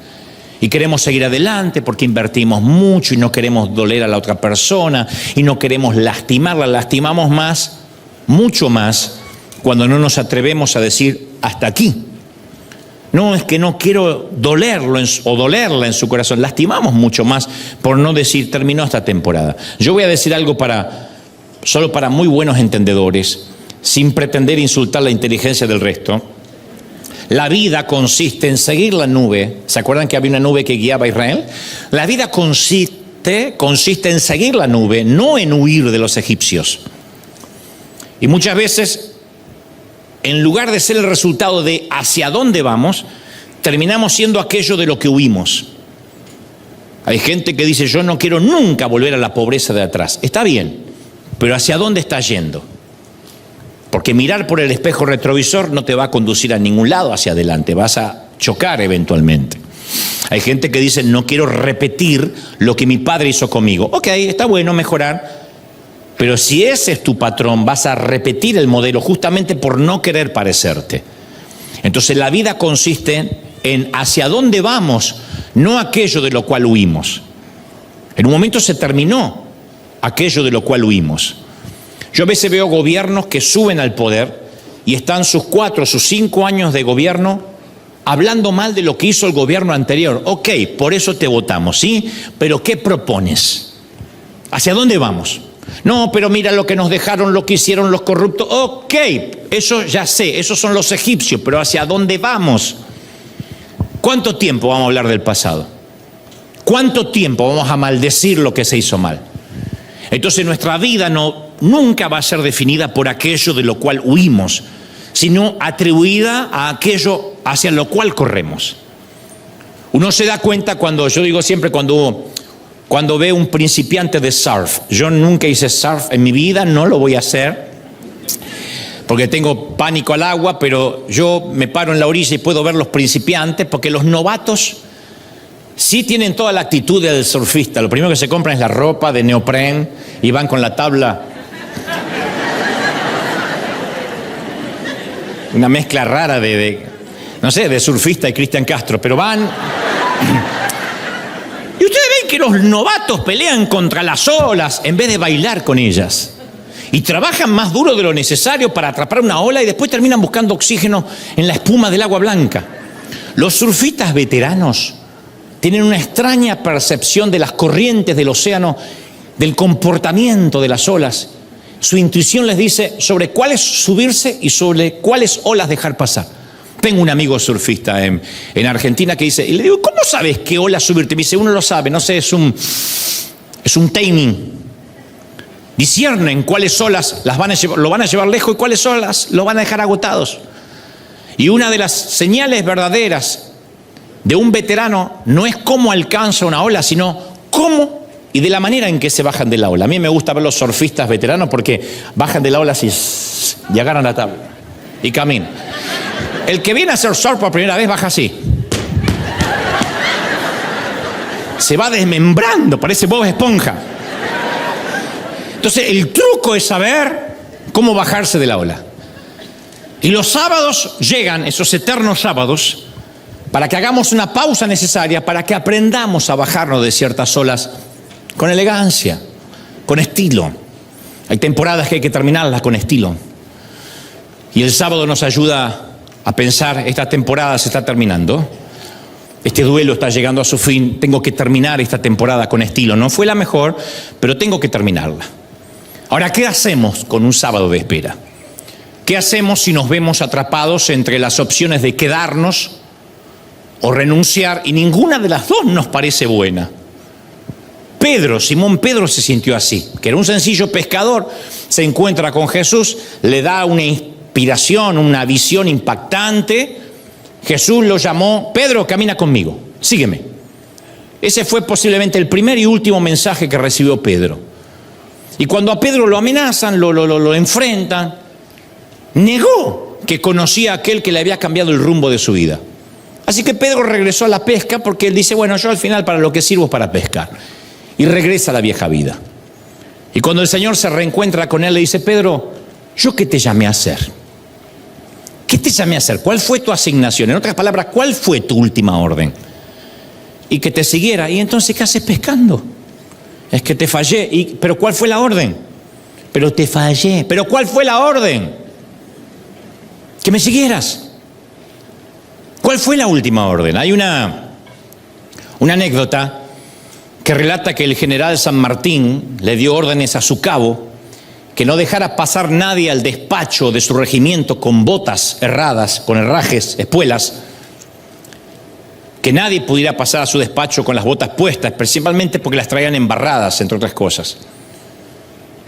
Y queremos seguir adelante porque invertimos mucho y no queremos doler a la otra persona y no queremos lastimarla, lastimamos más, mucho más, cuando no nos atrevemos a decir hasta aquí. No, es que no quiero dolerlo o dolerla en su corazón. Lastimamos mucho más por no decir terminó esta temporada. Yo voy a decir algo solo para muy buenos entendedores, sin pretender insultar la inteligencia del resto. La vida consiste en seguir la nube. ¿Se acuerdan que había una nube que guiaba a Israel? La vida consiste en seguir la nube, no en huir de los egipcios. Y muchas veces, en lugar de ser el resultado de hacia dónde vamos, terminamos siendo aquello de lo que huimos. Hay gente que dice, yo no quiero nunca volver a la pobreza de atrás. Está bien, pero ¿hacia dónde estás yendo? Porque mirar por el espejo retrovisor no te va a conducir a ningún lado hacia adelante, vas a chocar eventualmente. Hay gente que dice, no quiero repetir lo que mi padre hizo conmigo. Ok, está bueno mejorar. Pero si ese es tu patrón, vas a repetir el modelo justamente por no querer parecerte. Entonces la vida consiste en hacia dónde vamos, no aquello de lo cual huimos. En un momento se terminó aquello de lo cual huimos. Yo a veces veo gobiernos que suben al poder y están sus 4, sus 5 años de gobierno hablando mal de lo que hizo el gobierno anterior. Ok, por eso te votamos, ¿sí? Pero ¿qué propones? ¿Hacia dónde vamos? No, pero mira lo que nos dejaron, lo que hicieron los corruptos. Ok, eso ya sé, esos son los egipcios, pero ¿hacia dónde vamos? ¿Cuánto tiempo vamos a hablar del pasado? ¿Cuánto tiempo vamos a maldecir lo que se hizo mal? Entonces nuestra vida nunca va a ser definida por aquello de lo cual huimos, sino atribuida a aquello hacia lo cual corremos. Uno se da cuenta cuando, yo digo siempre, cuando cuando ve un principiante de surf. Yo nunca hice surf en mi vida, no lo voy a hacer, porque tengo pánico al agua, pero yo me paro en la orilla y puedo ver los principiantes, porque los novatos sí tienen toda la actitud del surfista. Lo primero que se compran es la ropa de neopren y van con la tabla. Una mezcla rara no sé, de surfista y Cristian Castro, pero van. Y ustedes ven que los novatos pelean contra las olas en vez de bailar con ellas. Y trabajan más duro de lo necesario para atrapar una ola y después terminan buscando oxígeno en la espuma del agua blanca. Los surfistas veteranos tienen una extraña percepción de las corrientes del océano, del comportamiento de las olas. Su intuición les dice sobre cuáles subirse y sobre cuáles olas dejar pasar. Tengo un amigo surfista en Argentina que dice, y le digo, ¿cómo sabes qué ola subirte? Me dice, uno lo sabe, no sé, es un timing. Disciernen cuáles olas lo van a llevar lejos y cuáles olas lo van a dejar agotados. Y una de las señales verdaderas de un veterano no es cómo alcanza una ola, sino cómo y de la manera en que se bajan de la ola. A mí me gusta ver los surfistas veteranos porque bajan de la ola así y agarran la tabla y caminan. El que viene a hacer surf por primera vez baja así. Se va desmembrando, parece Bob Esponja. Entonces el truco es saber cómo bajarse de la ola. Y los sábados llegan, esos eternos sábados, para que hagamos una pausa necesaria, para que aprendamos a bajarnos de ciertas olas con elegancia, con estilo. Hay temporadas que hay que terminarlas con estilo. Y el sábado nos ayuda a pensar, esta temporada se está terminando, este duelo está llegando a su fin, tengo que terminar esta temporada con estilo. No fue la mejor, pero tengo que terminarla. Ahora, ¿qué hacemos con un sábado de espera? ¿Qué hacemos si nos vemos atrapados entre las opciones de quedarnos o renunciar y ninguna de las dos nos parece buena? Simón Pedro se sintió así, que era un sencillo pescador, se encuentra con Jesús, le da una inspiración, una visión impactante. Jesús lo llamó, Pedro, camina conmigo, sígueme. Ese fue posiblemente el primer y último mensaje que recibió Pedro. Y cuando a Pedro lo amenazan, lo enfrentan, negó que conocía a aquel que le había cambiado el rumbo de su vida. Así que Pedro regresó a la pesca porque él dice, bueno, yo al final para lo que sirvo es para pescar. Y regresa a la vieja vida. Y cuando el Señor se reencuentra con él, le dice, Pedro, ¿yo qué te llamé a hacer? ¿Qué te llamé a hacer? ¿Cuál fue tu asignación? En otras palabras, ¿cuál fue tu última orden? Y que te siguiera. ¿Y entonces qué haces pescando? Es que te fallé. ¿Pero cuál fue la orden? Pero te fallé. ¿Pero cuál fue la orden? Que me siguieras. ¿Cuál fue la última orden? Hay una anécdota que relata que el general San Martín le dio órdenes a su cabo que no dejara pasar nadie al despacho de su regimiento con botas erradas, con herrajes, espuelas, que nadie pudiera pasar a su despacho con las botas puestas, principalmente porque las traían embarradas, entre otras cosas.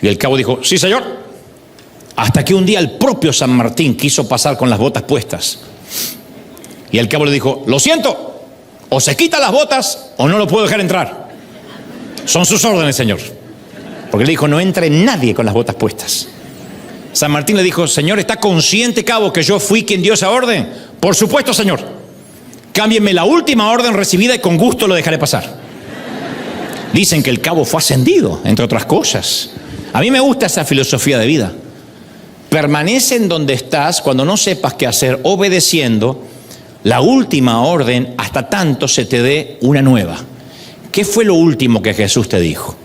Y el cabo dijo, sí señor, hasta que un día el propio San Martín quiso pasar con las botas puestas. Y el cabo le dijo, lo siento, o se quita las botas o no lo puedo dejar entrar. Son sus órdenes, señor. Porque le dijo, no entre nadie con las botas puestas. San Martín le dijo, señor, ¿está consciente, cabo, que yo fui quien dio esa orden? Por supuesto, señor. Cámbienme la última orden recibida y con gusto lo dejaré pasar. Dicen que el cabo fue ascendido, entre otras cosas. A mí me gusta esa filosofía de vida. Permanece en donde estás cuando no sepas qué hacer, obedeciendo la última orden hasta tanto se te dé una nueva. ¿Qué fue lo último que Jesús te dijo?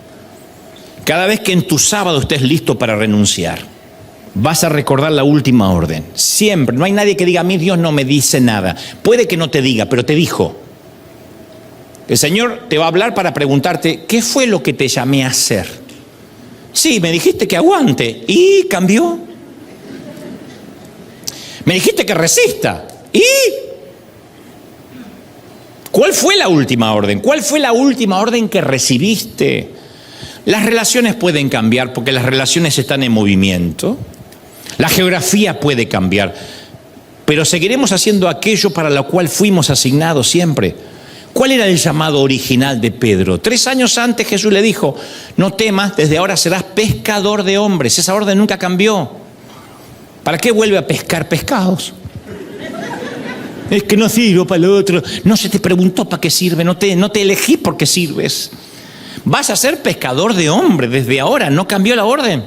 Cada vez que en tu sábado estés listo para renunciar, vas a recordar la última orden. Siempre. No hay nadie que diga, a mí Dios no me dice nada. Puede que no te diga, pero te dijo. El Señor te va a hablar para preguntarte, ¿qué fue lo que te llamé a hacer? Sí, me dijiste que aguante. ¿Y cambió? Me dijiste que resista. ¿Y? ¿Cuál fue la última orden? ¿Cuál fue la última orden que recibiste? Las relaciones pueden cambiar porque las relaciones están en movimiento. La geografía puede cambiar, pero seguiremos haciendo aquello para lo cual fuimos asignados siempre. ¿Cuál era el llamado original de Pedro? 3 años antes Jesús le dijo, no temas, desde ahora serás pescador de hombres. Esa orden nunca cambió. ¿Para qué vuelve a pescar pescados? Es que no sirvo para lo otro. No se te preguntó para qué sirve, no te elegí porque sirves. Vas a ser pescador de hombres desde ahora, no cambió la orden.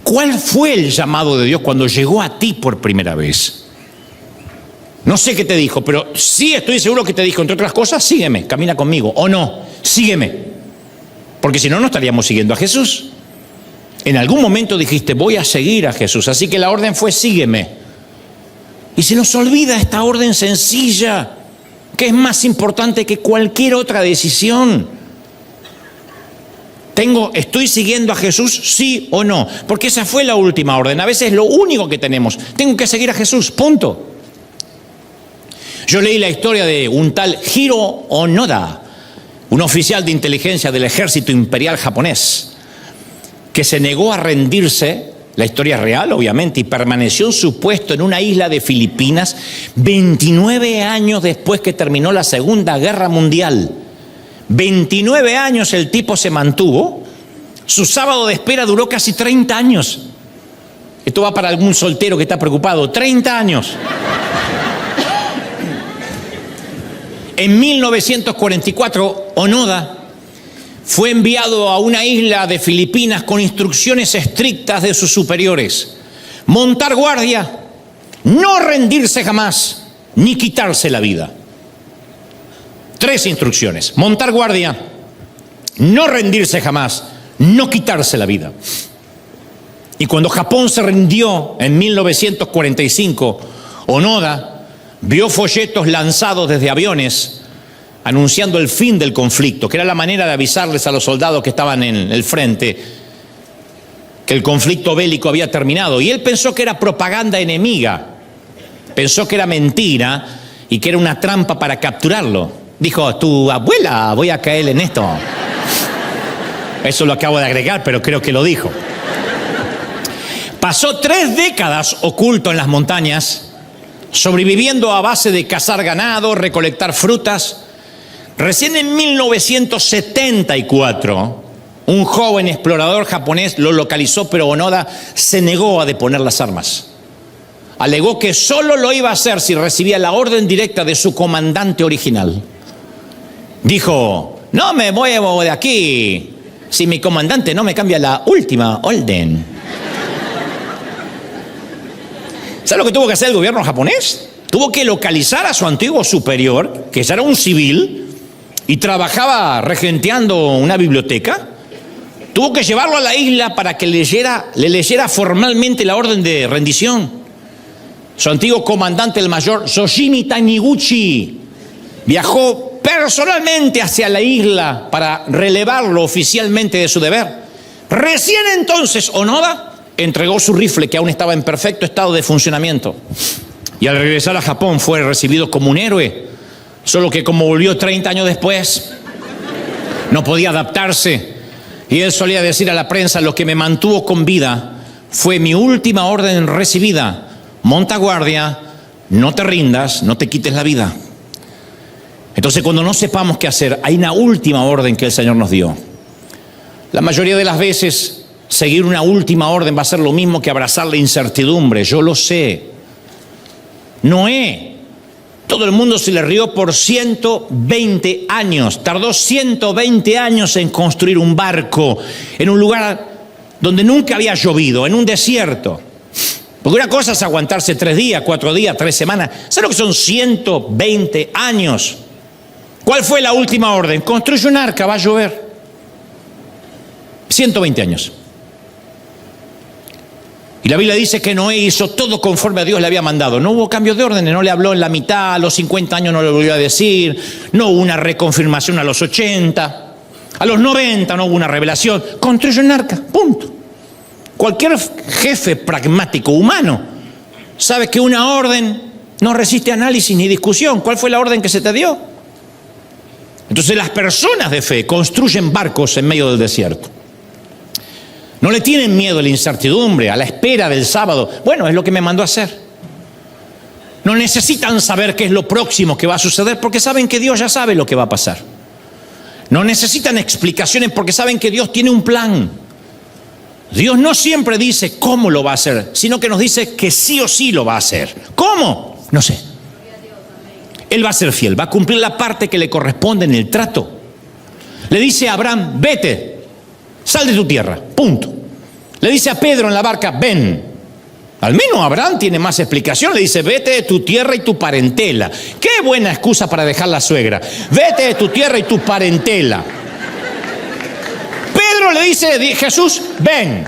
¿Cuál fue el llamado de Dios cuando llegó a ti por primera vez? No sé qué te dijo, pero sí estoy seguro que te dijo, entre otras cosas, sígueme, camina conmigo, o no, sígueme. Porque si no, no estaríamos siguiendo a Jesús. En algún momento dijiste, voy a seguir a Jesús, así que la orden fue, sígueme. Y se nos olvida esta orden sencilla, que es más importante que cualquier otra decisión. ¿Estoy siguiendo a Jesús, sí o no? Porque esa fue la última orden, a veces es lo único que tenemos. Tengo que seguir a Jesús, punto. Yo leí la historia de un tal Hiro Onoda, un oficial de inteligencia del ejército imperial japonés, que se negó a rendirse, la historia es real obviamente, y permaneció en su puesto en una isla de Filipinas 29 años después que terminó la Segunda Guerra Mundial. 29 años el tipo se mantuvo, su sábado de espera duró casi 30 años. Esto va para algún soltero que está preocupado, 30 años. En 1944, Onoda fue enviado a una isla de Filipinas con instrucciones estrictas de sus superiores. Montar guardia, no rendirse jamás, ni quitarse la vida. 3 instrucciones. Montar guardia, no rendirse jamás, no quitarse la vida. Y cuando Japón se rindió en 1945, Onoda vio folletos lanzados desde aviones anunciando el fin del conflicto, que era la manera de avisarles a los soldados que estaban en el frente que el conflicto bélico había terminado. Y él pensó que era propaganda enemiga, pensó que era mentira y que era una trampa para capturarlo. Dijo, tu abuela, voy a caer en esto. Eso lo acabo de agregar, pero creo que lo dijo. Pasó 3 décadas oculto en las montañas, sobreviviendo a base de cazar ganado, recolectar frutas. Recién en 1974, un joven explorador japonés lo localizó, pero Onoda se negó a deponer las armas. Alegó que solo lo iba a hacer si recibía la orden directa de su comandante original. Dijo, no me muevo de aquí si mi comandante no me cambia la última orden. ¿Sabe lo que tuvo que hacer el gobierno japonés? Tuvo que localizar a su antiguo superior, que ya era un civil, y trabajaba regenteando una biblioteca. Tuvo que llevarlo a la isla para que le leyera formalmente la orden de rendición. Su antiguo comandante, el mayor Yoshimi Taniguchi, viajó personalmente hacia la isla para relevarlo oficialmente de su deber. Recién entonces Onoda entregó su rifle, que aún estaba en perfecto estado de funcionamiento. Y al regresar a Japón fue recibido como un héroe, solo que como volvió 30 años después, no podía adaptarse. Y él solía decir a la prensa, lo que me mantuvo con vida fue mi última orden recibida. Monta guardia, no te rindas, no te quites la vida. Entonces, cuando no sepamos qué hacer, hay una última orden que el Señor nos dio. La mayoría de las veces, seguir una última orden va a ser lo mismo que abrazar la incertidumbre. Yo lo sé. Noé, todo el mundo se le rió por 120 años. Tardó 120 años en construir un barco en un lugar donde nunca había llovido, en un desierto. Porque una cosa es aguantarse 3 días, 4 días, 3 semanas. ¿Sabes lo que son 120 años? ¿Cuál fue la última orden? Construye un arca, va a llover. 120 años. Y la Biblia dice que Noé hizo todo conforme a Dios le había mandado. No hubo cambio de órdenes, no le habló en la mitad, a los 50 años no le volvió a decir, no hubo una reconfirmación a los 80, a los 90 no hubo una revelación. Construye un arca, punto. Cualquier jefe pragmático humano sabe que una orden no resiste análisis ni discusión. ¿Cuál fue la orden que se te dio? Entonces las personas de fe construyen barcos en medio del desierto. No le tienen miedo a la incertidumbre, a la espera del sábado. Bueno, es lo que me mandó a hacer. No necesitan saber qué es lo próximo que va a suceder porque saben que Dios ya sabe lo que va a pasar. No necesitan explicaciones porque saben que Dios tiene un plan. Dios no siempre dice cómo lo va a hacer, sino que nos dice que sí o sí lo va a hacer. ¿Cómo? No sé. Él va a ser fiel, va a cumplir la parte que le corresponde en el trato. Le dice a Abraham, vete, sal de tu tierra, punto. Le dice a Pedro en la barca, ven. Al menos Abraham tiene más explicación, le dice, vete de tu tierra y tu parentela. Qué buena excusa para dejar la suegra. Vete de tu tierra y tu parentela. Pedro le dice, Jesús, ven.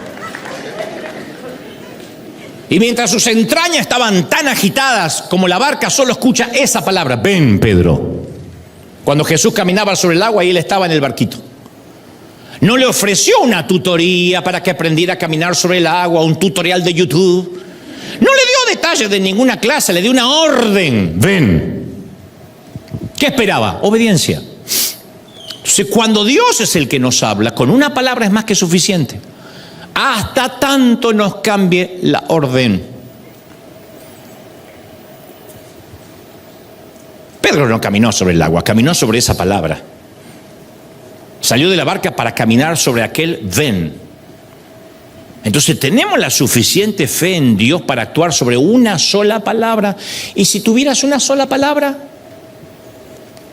Y mientras sus entrañas estaban tan agitadas como la barca solo escucha esa palabra, ven, Pedro. Cuando Jesús caminaba sobre el agua y él estaba en el barquito. No le ofreció una tutoría para que aprendiera a caminar sobre el agua, un tutorial de YouTube. No le dio detalles de ninguna clase, le dio una orden. Ven. ¿Qué esperaba? Obediencia. Entonces, cuando Dios es el que nos habla, con una palabra es más que suficiente. Hasta tanto nos cambie la orden. Pedro no caminó sobre el agua, caminó sobre esa palabra. Salió de la barca para caminar sobre aquel ven. Entonces tenemos la suficiente fe en Dios para actuar sobre una sola palabra. Y si tuvieras una sola palabra,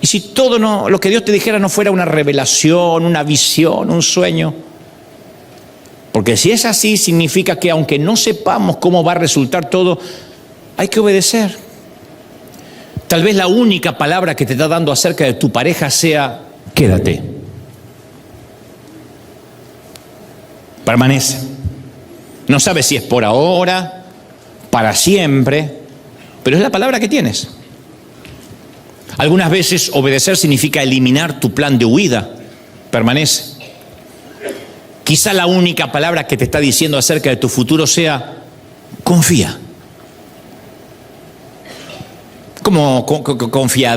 y si todo lo que Dios te dijera no fuera una revelación, una visión, un sueño. Porque si es así, significa que aunque no sepamos cómo va a resultar todo, hay que obedecer. Tal vez la única palabra que te está dando acerca de tu pareja sea, quédate. Permanece. No sabes si es por ahora, para siempre, pero es la palabra que tienes. Algunas veces obedecer significa eliminar tu plan de huida. Permanece. Quizá la única palabra que te está diciendo acerca de tu futuro sea, confía. ¿Cómo confía?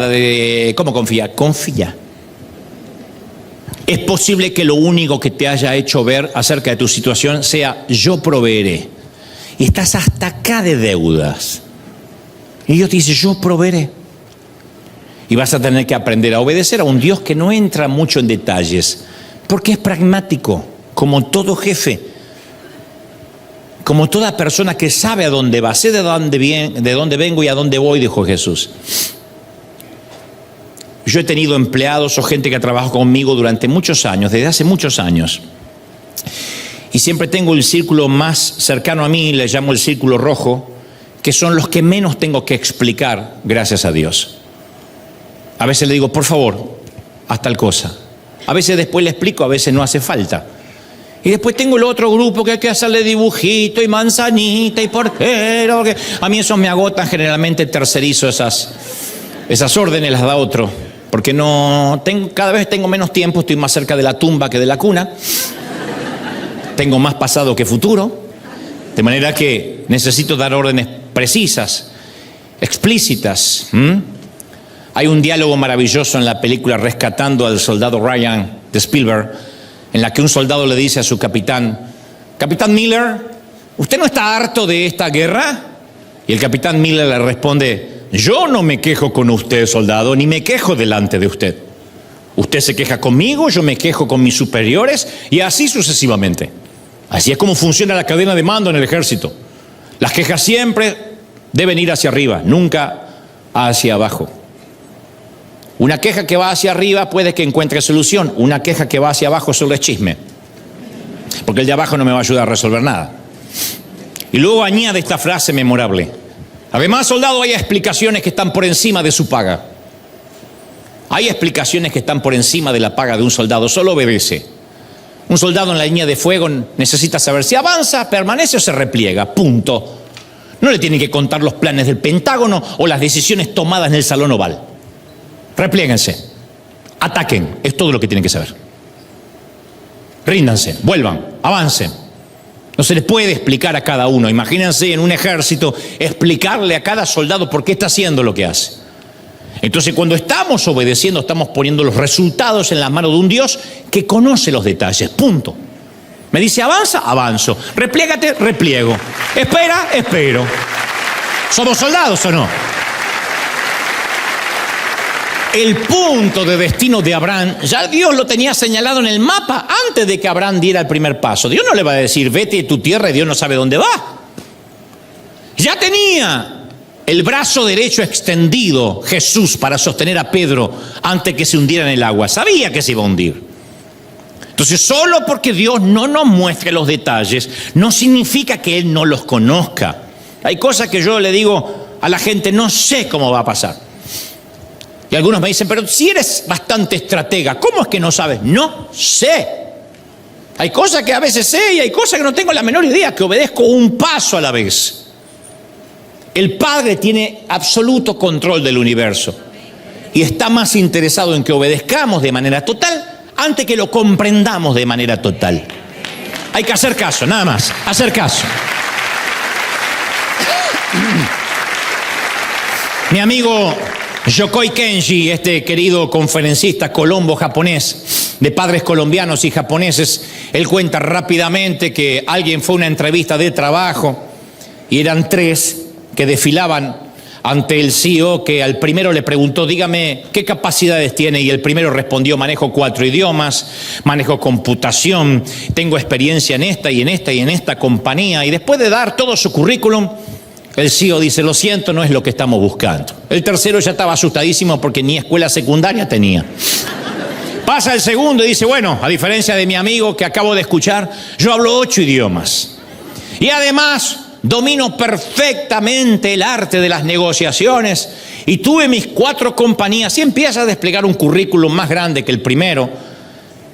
¿Cómo confía? Confía. Es posible que lo único que te haya hecho ver acerca de tu situación sea yo proveeré. Y estás hasta acá de deudas. Y Dios te dice yo proveeré. Y vas a tener que aprender a obedecer a un Dios que no entra mucho en detalles. Porque es pragmático, como todo jefe. Como toda persona que sabe a dónde va. Sé de dónde vengo y a dónde voy, dijo Jesús. Yo he tenido empleados o gente que ha trabajado conmigo durante muchos años, desde hace muchos años. Y siempre tengo el círculo más cercano a mí, le llamo el círculo rojo, que son los que menos tengo que explicar, gracias a Dios. A veces le digo, por favor, haz tal cosa. A veces después le explico, a veces no hace falta. Y después tengo el otro grupo que hay que hacerle dibujito y manzanita y porquero. Porque a mí eso me agotan, generalmente tercerizo esas órdenes, las da otro. Porque cada vez tengo menos tiempo, estoy más cerca de la tumba que de la cuna. Tengo más pasado que futuro. De manera que necesito dar órdenes precisas, explícitas. Hay un diálogo maravilloso en la película Rescatando al Soldado Ryan de Spielberg, en la que un soldado le dice a su capitán, Capitán Miller, ¿usted no está harto de esta guerra? Y el capitán Miller le responde, yo no me quejo con usted, soldado, ni me quejo delante de usted. Usted se queja conmigo, yo me quejo con mis superiores y así sucesivamente. Así es como funciona la cadena de mando en el ejército. Las quejas siempre deben ir hacia arriba, nunca hacia abajo. Una queja que va hacia arriba puede que encuentre solución. Una queja que va hacia abajo solo es chisme. Porque el de abajo no me va a ayudar a resolver nada. Y luego añade esta frase memorable. Además, soldado, hay explicaciones que están por encima de su paga. Hay explicaciones que están por encima de la paga de un soldado. Solo obedece. Un soldado en la línea de fuego necesita saber si avanza, permanece o se repliega. Punto. No le tienen que contar los planes del Pentágono o las decisiones tomadas en el Salón Oval. Repliéguense, ataquen, es todo lo que tienen que saber. Ríndanse, vuelvan, avancen. No se les puede explicar a cada uno. Imagínense en un ejército explicarle a cada soldado por qué está haciendo lo que hace. Entonces, cuando estamos obedeciendo, estamos poniendo los resultados en las manos de un Dios que conoce los detalles, punto. Me dice avanza, avanzo. Repliégate, repliego. Espera, espero. ¿Somos soldados o no? el punto de destino de Abraham, ya Dios lo tenía señalado en el mapa antes de que Abraham diera el primer paso. Dios no le va a decir, vete de tu tierra, y Dios no sabe dónde va. Ya tenía el brazo derecho extendido Jesús para sostener a Pedro antes que se hundiera en el agua. Sabía que se iba a hundir. Entonces, solo porque Dios no nos muestre los detalles, no significa que Él no los conozca. Hay cosas que yo le digo a la gente, no sé cómo va a pasar. Y algunos me dicen, pero si eres bastante estratega, ¿cómo es que no sabes? No sé. Hay cosas que a veces sé y hay cosas que no tengo la menor idea, que obedezco un paso a la vez. El Padre tiene absoluto control del universo y está más interesado en que obedezcamos de manera total antes que lo comprendamos de manera total. Hay que hacer caso, nada más, hacer caso. Mi amigo Yokoi Kenji, este querido conferencista colombo japonés, de padres colombianos y japoneses, él cuenta rápidamente que alguien fue a una entrevista de trabajo y eran 3 que desfilaban ante el CEO, que al primero le preguntó, dígame, ¿qué capacidades tiene? Y el primero respondió, manejo 4 idiomas, manejo computación, tengo experiencia en esta y en esta y en esta compañía. Y después de dar todo su currículum, el CEO dice, lo siento, no es lo que estamos buscando. El tercero ya estaba asustadísimo porque ni escuela secundaria tenía. Pasa el segundo y dice, bueno, a diferencia de mi amigo que acabo de escuchar, yo hablo 8 idiomas. Y además domino perfectamente el arte de las negociaciones y tuve mis 4 compañías. Y empieza a desplegar un currículum más grande que el primero.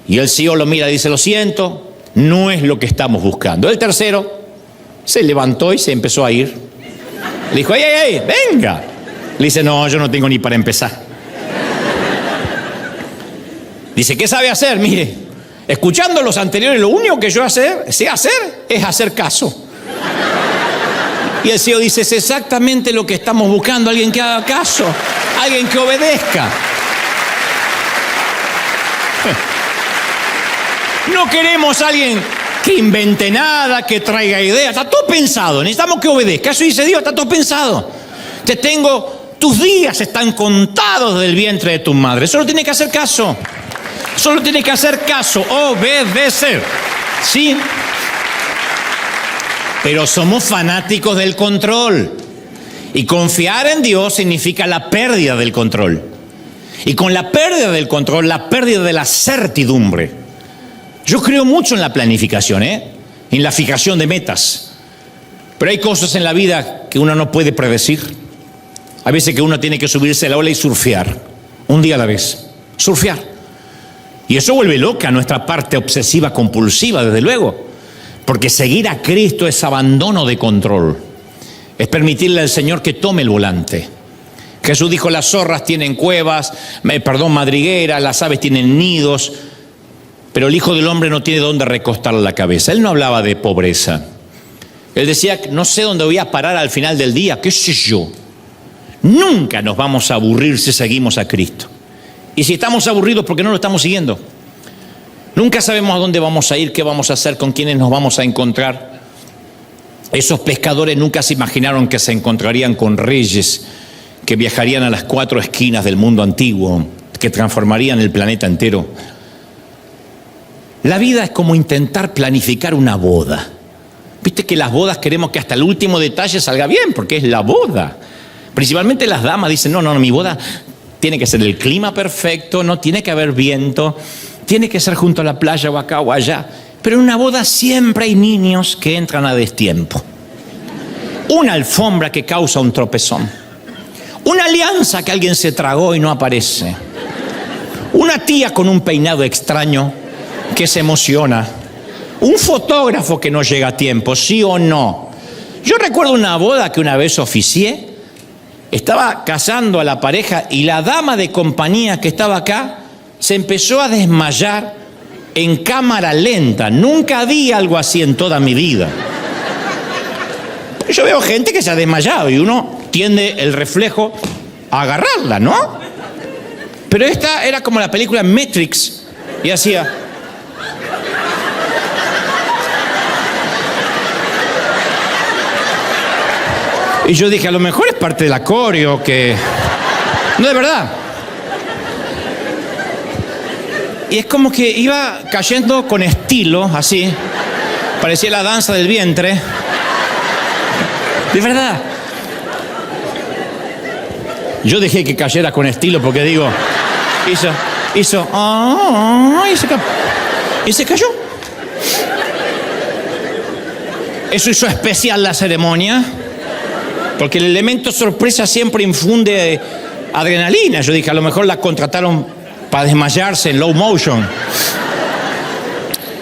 Y el CEO lo mira y dice, lo siento, no es lo que estamos buscando. El tercero se levantó y se empezó a ir. Le dijo, ¡ey, venga! Le dice, no, yo no tengo ni para empezar. Dice, ¿qué sabe hacer? Mire, escuchando los anteriores, lo único que yo sé hacer es hacer caso. Y el CEO dice, es exactamente lo que estamos buscando, alguien que haga caso, alguien que obedezca. No queremos a alguien que invente nada, que traiga ideas, está todo pensado, necesitamos que obedezca, eso dice Dios, está todo pensado. Tus días están contados del vientre de tu madre, solo tienes que hacer caso, obedecer, ¿sí? Pero somos fanáticos del control, y confiar en Dios significa la pérdida del control, y con la pérdida del control, la pérdida de la certidumbre. Yo creo mucho en la planificación, en la fijación de metas. Pero hay cosas en la vida que uno no puede predecir. Hay veces que uno tiene que subirse a la ola y surfear, un día a la vez, surfear. Y eso vuelve loca nuestra parte obsesiva compulsiva, desde luego. Porque seguir a Cristo es abandono de control. Es permitirle al Señor que tome el volante. Jesús dijo, las zorras tienen cuevas, madrigueras, las aves tienen nidos, pero el Hijo del Hombre no tiene dónde recostar la cabeza. Él no hablaba de pobreza. Él decía, no sé dónde voy a parar al final del día, qué sé yo. Nunca nos vamos a aburrir si seguimos a Cristo. Y si estamos aburridos, ¿por qué no lo estamos siguiendo? Nunca sabemos a dónde vamos a ir, qué vamos a hacer, con quiénes nos vamos a encontrar. Esos pescadores nunca se imaginaron que se encontrarían con reyes que viajarían a las 4 esquinas del mundo antiguo, que transformarían el planeta entero. La vida es como intentar planificar una boda. Viste que las bodas queremos que hasta el último detalle salga bien, porque es la boda. Principalmente las damas dicen, no, mi boda tiene que ser el clima perfecto, no tiene que haber viento, tiene que ser junto a la playa o acá o allá. Pero en una boda siempre hay niños que entran a destiempo. Una alfombra que causa un tropezón. Una alianza que alguien se tragó y no aparece. Una tía con un peinado extraño que se emociona. Un fotógrafo que no llega a tiempo, ¿sí o no? Yo recuerdo una boda que una vez oficié. Estaba casando a la pareja y la dama de compañía que estaba acá se empezó a desmayar en cámara lenta. Nunca vi algo así en toda mi vida. Yo veo gente que se ha desmayado y uno tiende el reflejo a agarrarla, ¿no? Pero esta era como la película Matrix y hacía... Y yo dije, a lo mejor es parte del acorio que... No, de verdad. y es como que iba cayendo con estilo, así. Parecía la danza del vientre. De verdad. Yo dejé que cayera con estilo porque digo, hizo, y se cayó. Eso hizo especial la ceremonia, porque el elemento sorpresa siempre infunde adrenalina. Yo dije, a lo mejor la contrataron para desmayarse en low motion.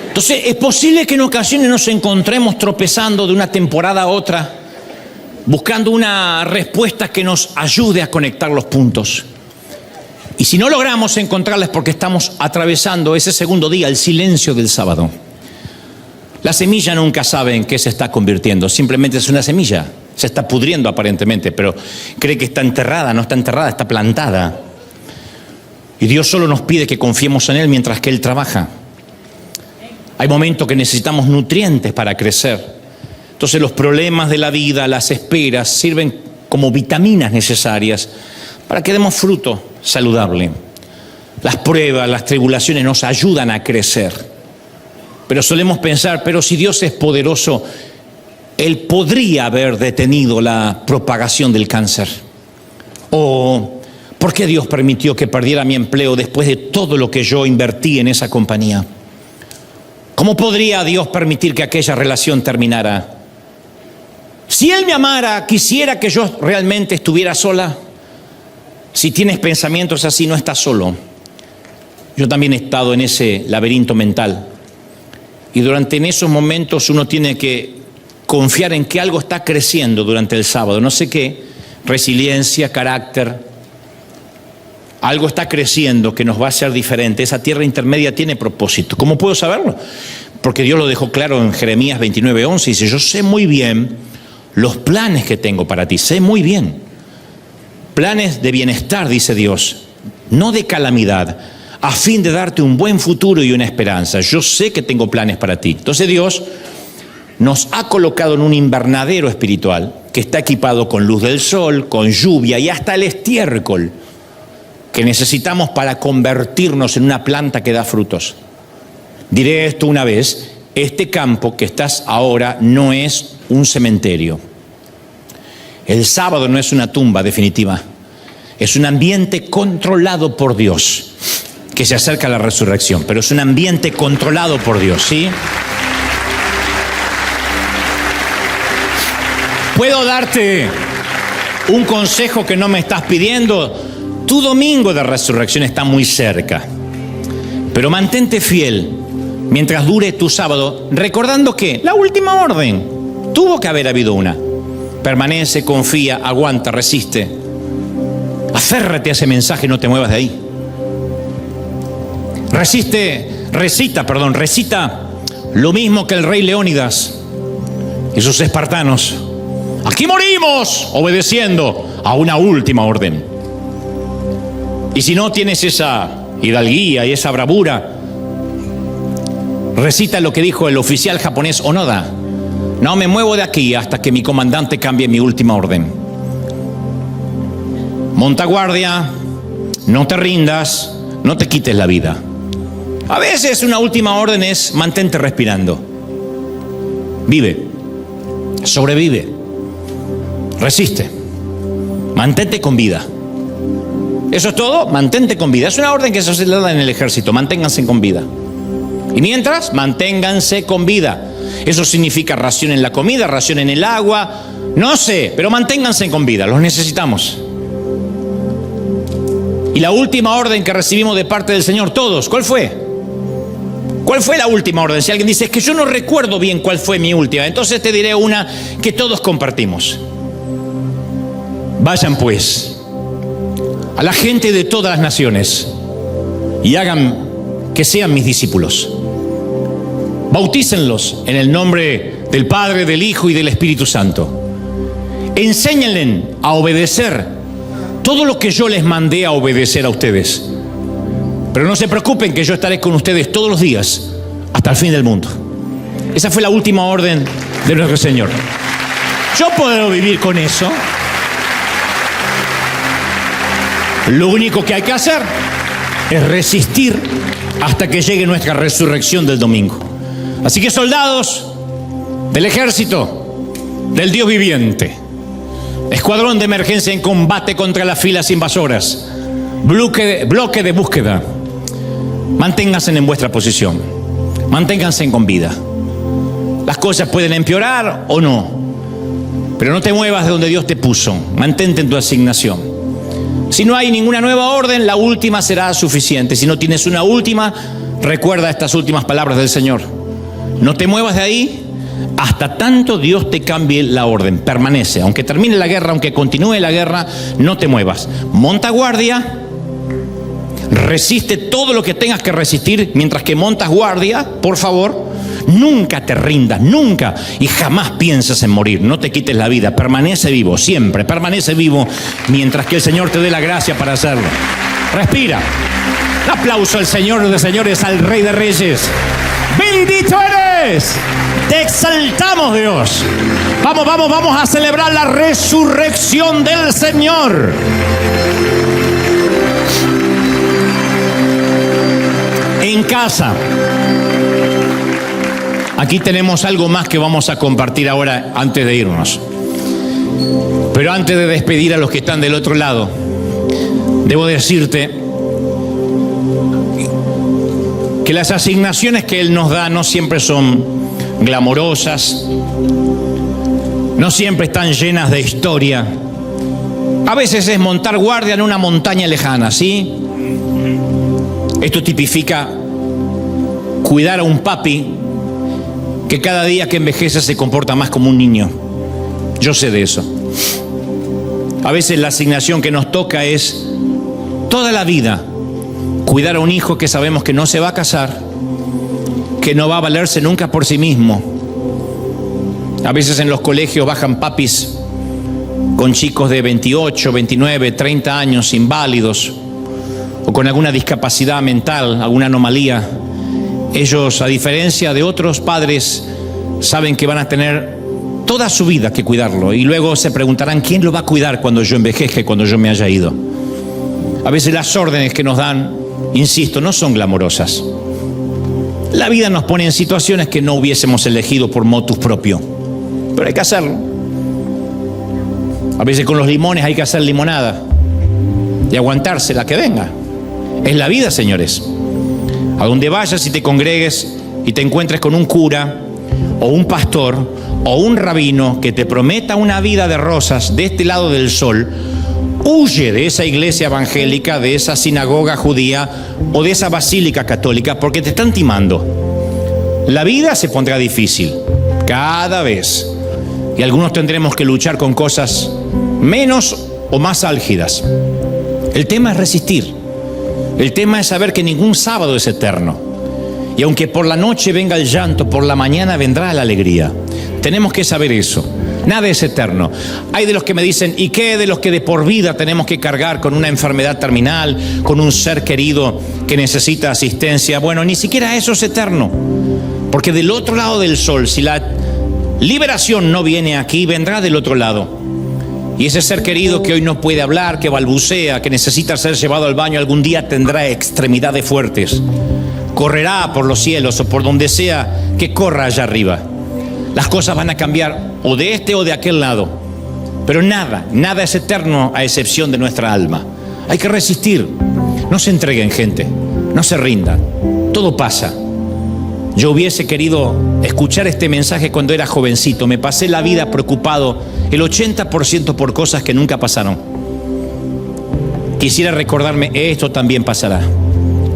Entonces, es posible que en ocasiones nos encontremos tropezando de una temporada a otra, buscando una respuesta que nos ayude a conectar los puntos. Y si no logramos encontrarla es porque estamos atravesando ese segundo día, el silencio del sábado. La semilla nunca sabe en qué se está convirtiendo, simplemente es una semilla. Se está pudriendo aparentemente, pero cree que está enterrada, no está enterrada, está plantada. Y Dios solo nos pide que confiemos en Él mientras que Él trabaja. Hay momentos que necesitamos nutrientes para crecer. Entonces los problemas de la vida, las esperas, sirven como vitaminas necesarias para que demos fruto saludable. Las pruebas, las tribulaciones nos ayudan a crecer. Pero solemos pensar, pero si Dios es poderoso, Él podría haber detenido la propagación del cáncer. O, ¿por qué Dios permitió que perdiera mi empleo después de todo lo que yo invertí en esa compañía? ¿Cómo podría Dios permitir que aquella relación terminara? Si Él me amara, quisiera que yo realmente estuviera sola. Si tienes pensamientos así, no estás solo. Yo también he estado en ese laberinto mental. Y durante esos momentos uno tiene que confiar en que algo está creciendo durante el sábado. No sé qué, resiliencia, carácter. Algo está creciendo que nos va a hacer diferente. Esa tierra intermedia tiene propósito. ¿Cómo puedo saberlo? Porque Dios lo dejó claro en Jeremías 29:11. Dice, yo sé muy bien los planes que tengo para ti. Sé muy bien. Planes de bienestar, dice Dios, no de calamidad, a fin de darte un buen futuro y una esperanza. Yo sé que tengo planes para ti. Entonces Dios nos ha colocado en un invernadero espiritual que está equipado con luz del sol, con lluvia y hasta el estiércol que necesitamos para convertirnos en una planta que da frutos. Diré esto una vez, este campo que estás ahora no es un cementerio. El sábado no es una tumba definitiva, es un ambiente controlado por Dios, que se acerca a la resurrección, pero es un ambiente controlado por Dios, ¿sí? ¿Puedo darte un consejo que no me estás pidiendo? Tu domingo de resurrección está muy cerca, pero mantente fiel mientras dure tu sábado, recordando que la última orden tuvo que haber habido una. Permanece, confía, aguanta, resiste. Aférrate a ese mensaje, no te muevas de ahí. Recita lo mismo que el rey Leónidas y sus espartanos. Aquí morimos obedeciendo a una última orden. Y si no tienes esa hidalguía y esa bravura, recita lo que dijo el oficial japonés Onoda: no me muevo de aquí hasta que mi comandante cambie mi última orden. Monta guardia, no te rindas, no te quites la vida. A veces una última orden es mantente respirando. Vive, sobrevive, resiste, mantente con vida. ¿Eso es todo? Mantente con vida. Es una orden que se le da en el ejército: manténganse con vida. Y mientras, manténganse con vida. Eso significa ración en la comida, ración en el agua, no sé, pero manténganse con vida, los necesitamos. Y la última orden que recibimos de parte del Señor, todos, ¿cuál fue? ¿Cuál fue la última orden? Si alguien dice, es que yo no recuerdo bien cuál fue mi última, entonces te diré una que todos compartimos. Vayan pues a la gente de todas las naciones y hagan que sean mis discípulos. Bautícenlos en el nombre del Padre, del Hijo y del Espíritu Santo. Enséñenles a obedecer todo lo que yo les mandé a obedecer a ustedes. Pero no se preocupen, que yo estaré con ustedes todos los días hasta el fin del mundo. Esa fue la última orden de nuestro Señor. Yo puedo vivir con eso. Lo único que hay que hacer es resistir hasta que llegue nuestra resurrección del domingo. Así que, soldados del ejército del Dios viviente, escuadrón de emergencia en combate contra las filas invasoras, bloque de búsqueda, manténganse en vuestra posición, manténganse con vida. Las cosas pueden empeorar o no, pero no te muevas de donde Dios te puso, mantente en tu asignación. Si no hay ninguna nueva orden, la última será suficiente. Si no tienes una última, recuerda estas últimas palabras del Señor: no te muevas de ahí hasta tanto Dios te cambie la orden. Permanece, aunque termine la guerra, aunque continúe la guerra, no te muevas. Monta guardia, resiste todo lo que tengas que resistir mientras que montas guardia, por favor. Nunca te rindas, nunca y jamás pienses en morir. No te quites la vida, permanece vivo, siempre permanece vivo mientras que el Señor te dé la gracia para hacerlo. Respira. Un aplauso al Señor de señores, al Rey de Reyes. ¡Bendito eres! Te exaltamos, Dios. Vamos a celebrar la resurrección del Señor. En casa, aquí tenemos algo más que vamos a compartir ahora antes de irnos. Pero antes de despedir a los que están del otro lado, debo decirte que las asignaciones que Él nos da no siempre son glamorosas, no siempre están llenas de historia. A veces es montar guardia en una montaña lejana, ¿sí? Esto tipifica cuidar a un papi que cada día que envejece se comporta más como un niño. Yo sé de eso. A veces la asignación que nos toca es toda la vida cuidar a un hijo que sabemos que no se va a casar, que no va a valerse nunca por sí mismo. A veces en los colegios bajan papis con chicos de 28, 29, 30 años, inválidos o con alguna discapacidad mental, alguna anomalía. Ellos, a diferencia de otros padres, saben que van a tener toda su vida que cuidarlo y luego se preguntarán: ¿quién lo va a cuidar cuando yo envejezca, cuando yo me haya ido? A veces las órdenes que nos dan, insisto, no son glamorosas. La vida nos pone en situaciones que no hubiésemos elegido por motus propio, pero hay que hacerlo. A veces con los limones hay que hacer limonada y aguantarse la que venga. Es la vida, señores. A donde vayas y te congregues y te encuentres con un cura o un pastor o un rabino que te prometa una vida de rosas de este lado del sol, huye de esa iglesia evangélica, de esa sinagoga judía o de esa basílica católica, porque te están timando. La vida se pondrá difícil cada vez y algunos tendremos que luchar con cosas menos o más álgidas. El tema es resistir. El tema es saber que ningún sábado es eterno. Y aunque por la noche venga el llanto, por la mañana vendrá la alegría. Tenemos que saber eso. Nada es eterno. Hay de los que me dicen: ¿y qué de los que de por vida tenemos que cargar con una enfermedad terminal, con un ser querido que necesita asistencia? Bueno, ni siquiera eso es eterno. Porque del otro lado del sol, si la liberación no viene aquí, vendrá del otro lado. Y ese ser querido que hoy no puede hablar, que balbucea, que necesita ser llevado al baño, algún día tendrá extremidades fuertes. Correrá por los cielos o por donde sea que corra allá arriba. Las cosas van a cambiar o de este o de aquel lado. Pero nada es eterno a excepción de nuestra alma. Hay que resistir. No se entreguen, gente. No se rindan. Todo pasa. Yo hubiese querido escuchar este mensaje cuando era jovencito. Me pasé la vida preocupado, el 80% por cosas que nunca pasaron. Quisiera recordarme: esto también pasará.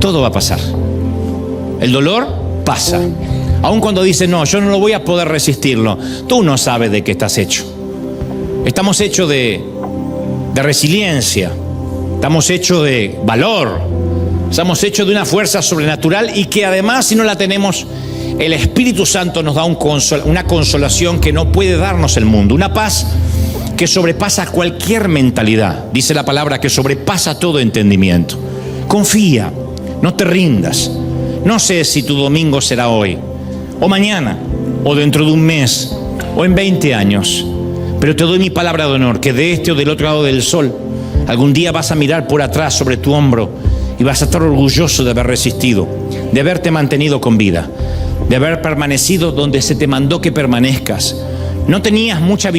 Todo va a pasar. El dolor pasa. Aun cuando dicen: no, yo no lo voy a poder resistirlo. Tú no sabes de qué estás hecho. Estamos hechos de resiliencia. Estamos hechos de valor. Estamos hechos de una fuerza sobrenatural y que además, si no la tenemos, el Espíritu Santo nos da una consolación que no puede darnos el mundo. Una paz que sobrepasa cualquier mentalidad. Dice la palabra que sobrepasa todo entendimiento. Confía, no te rindas. No sé si tu domingo será hoy, o mañana, o dentro de un mes, o en 20 años. Pero te doy mi palabra de honor que de este o del otro lado del sol, algún día vas a mirar por atrás sobre tu hombro y vas a estar orgulloso de haber resistido, de haberte mantenido con vida, de haber permanecido donde se te mandó que permanezcas. No tenías mucha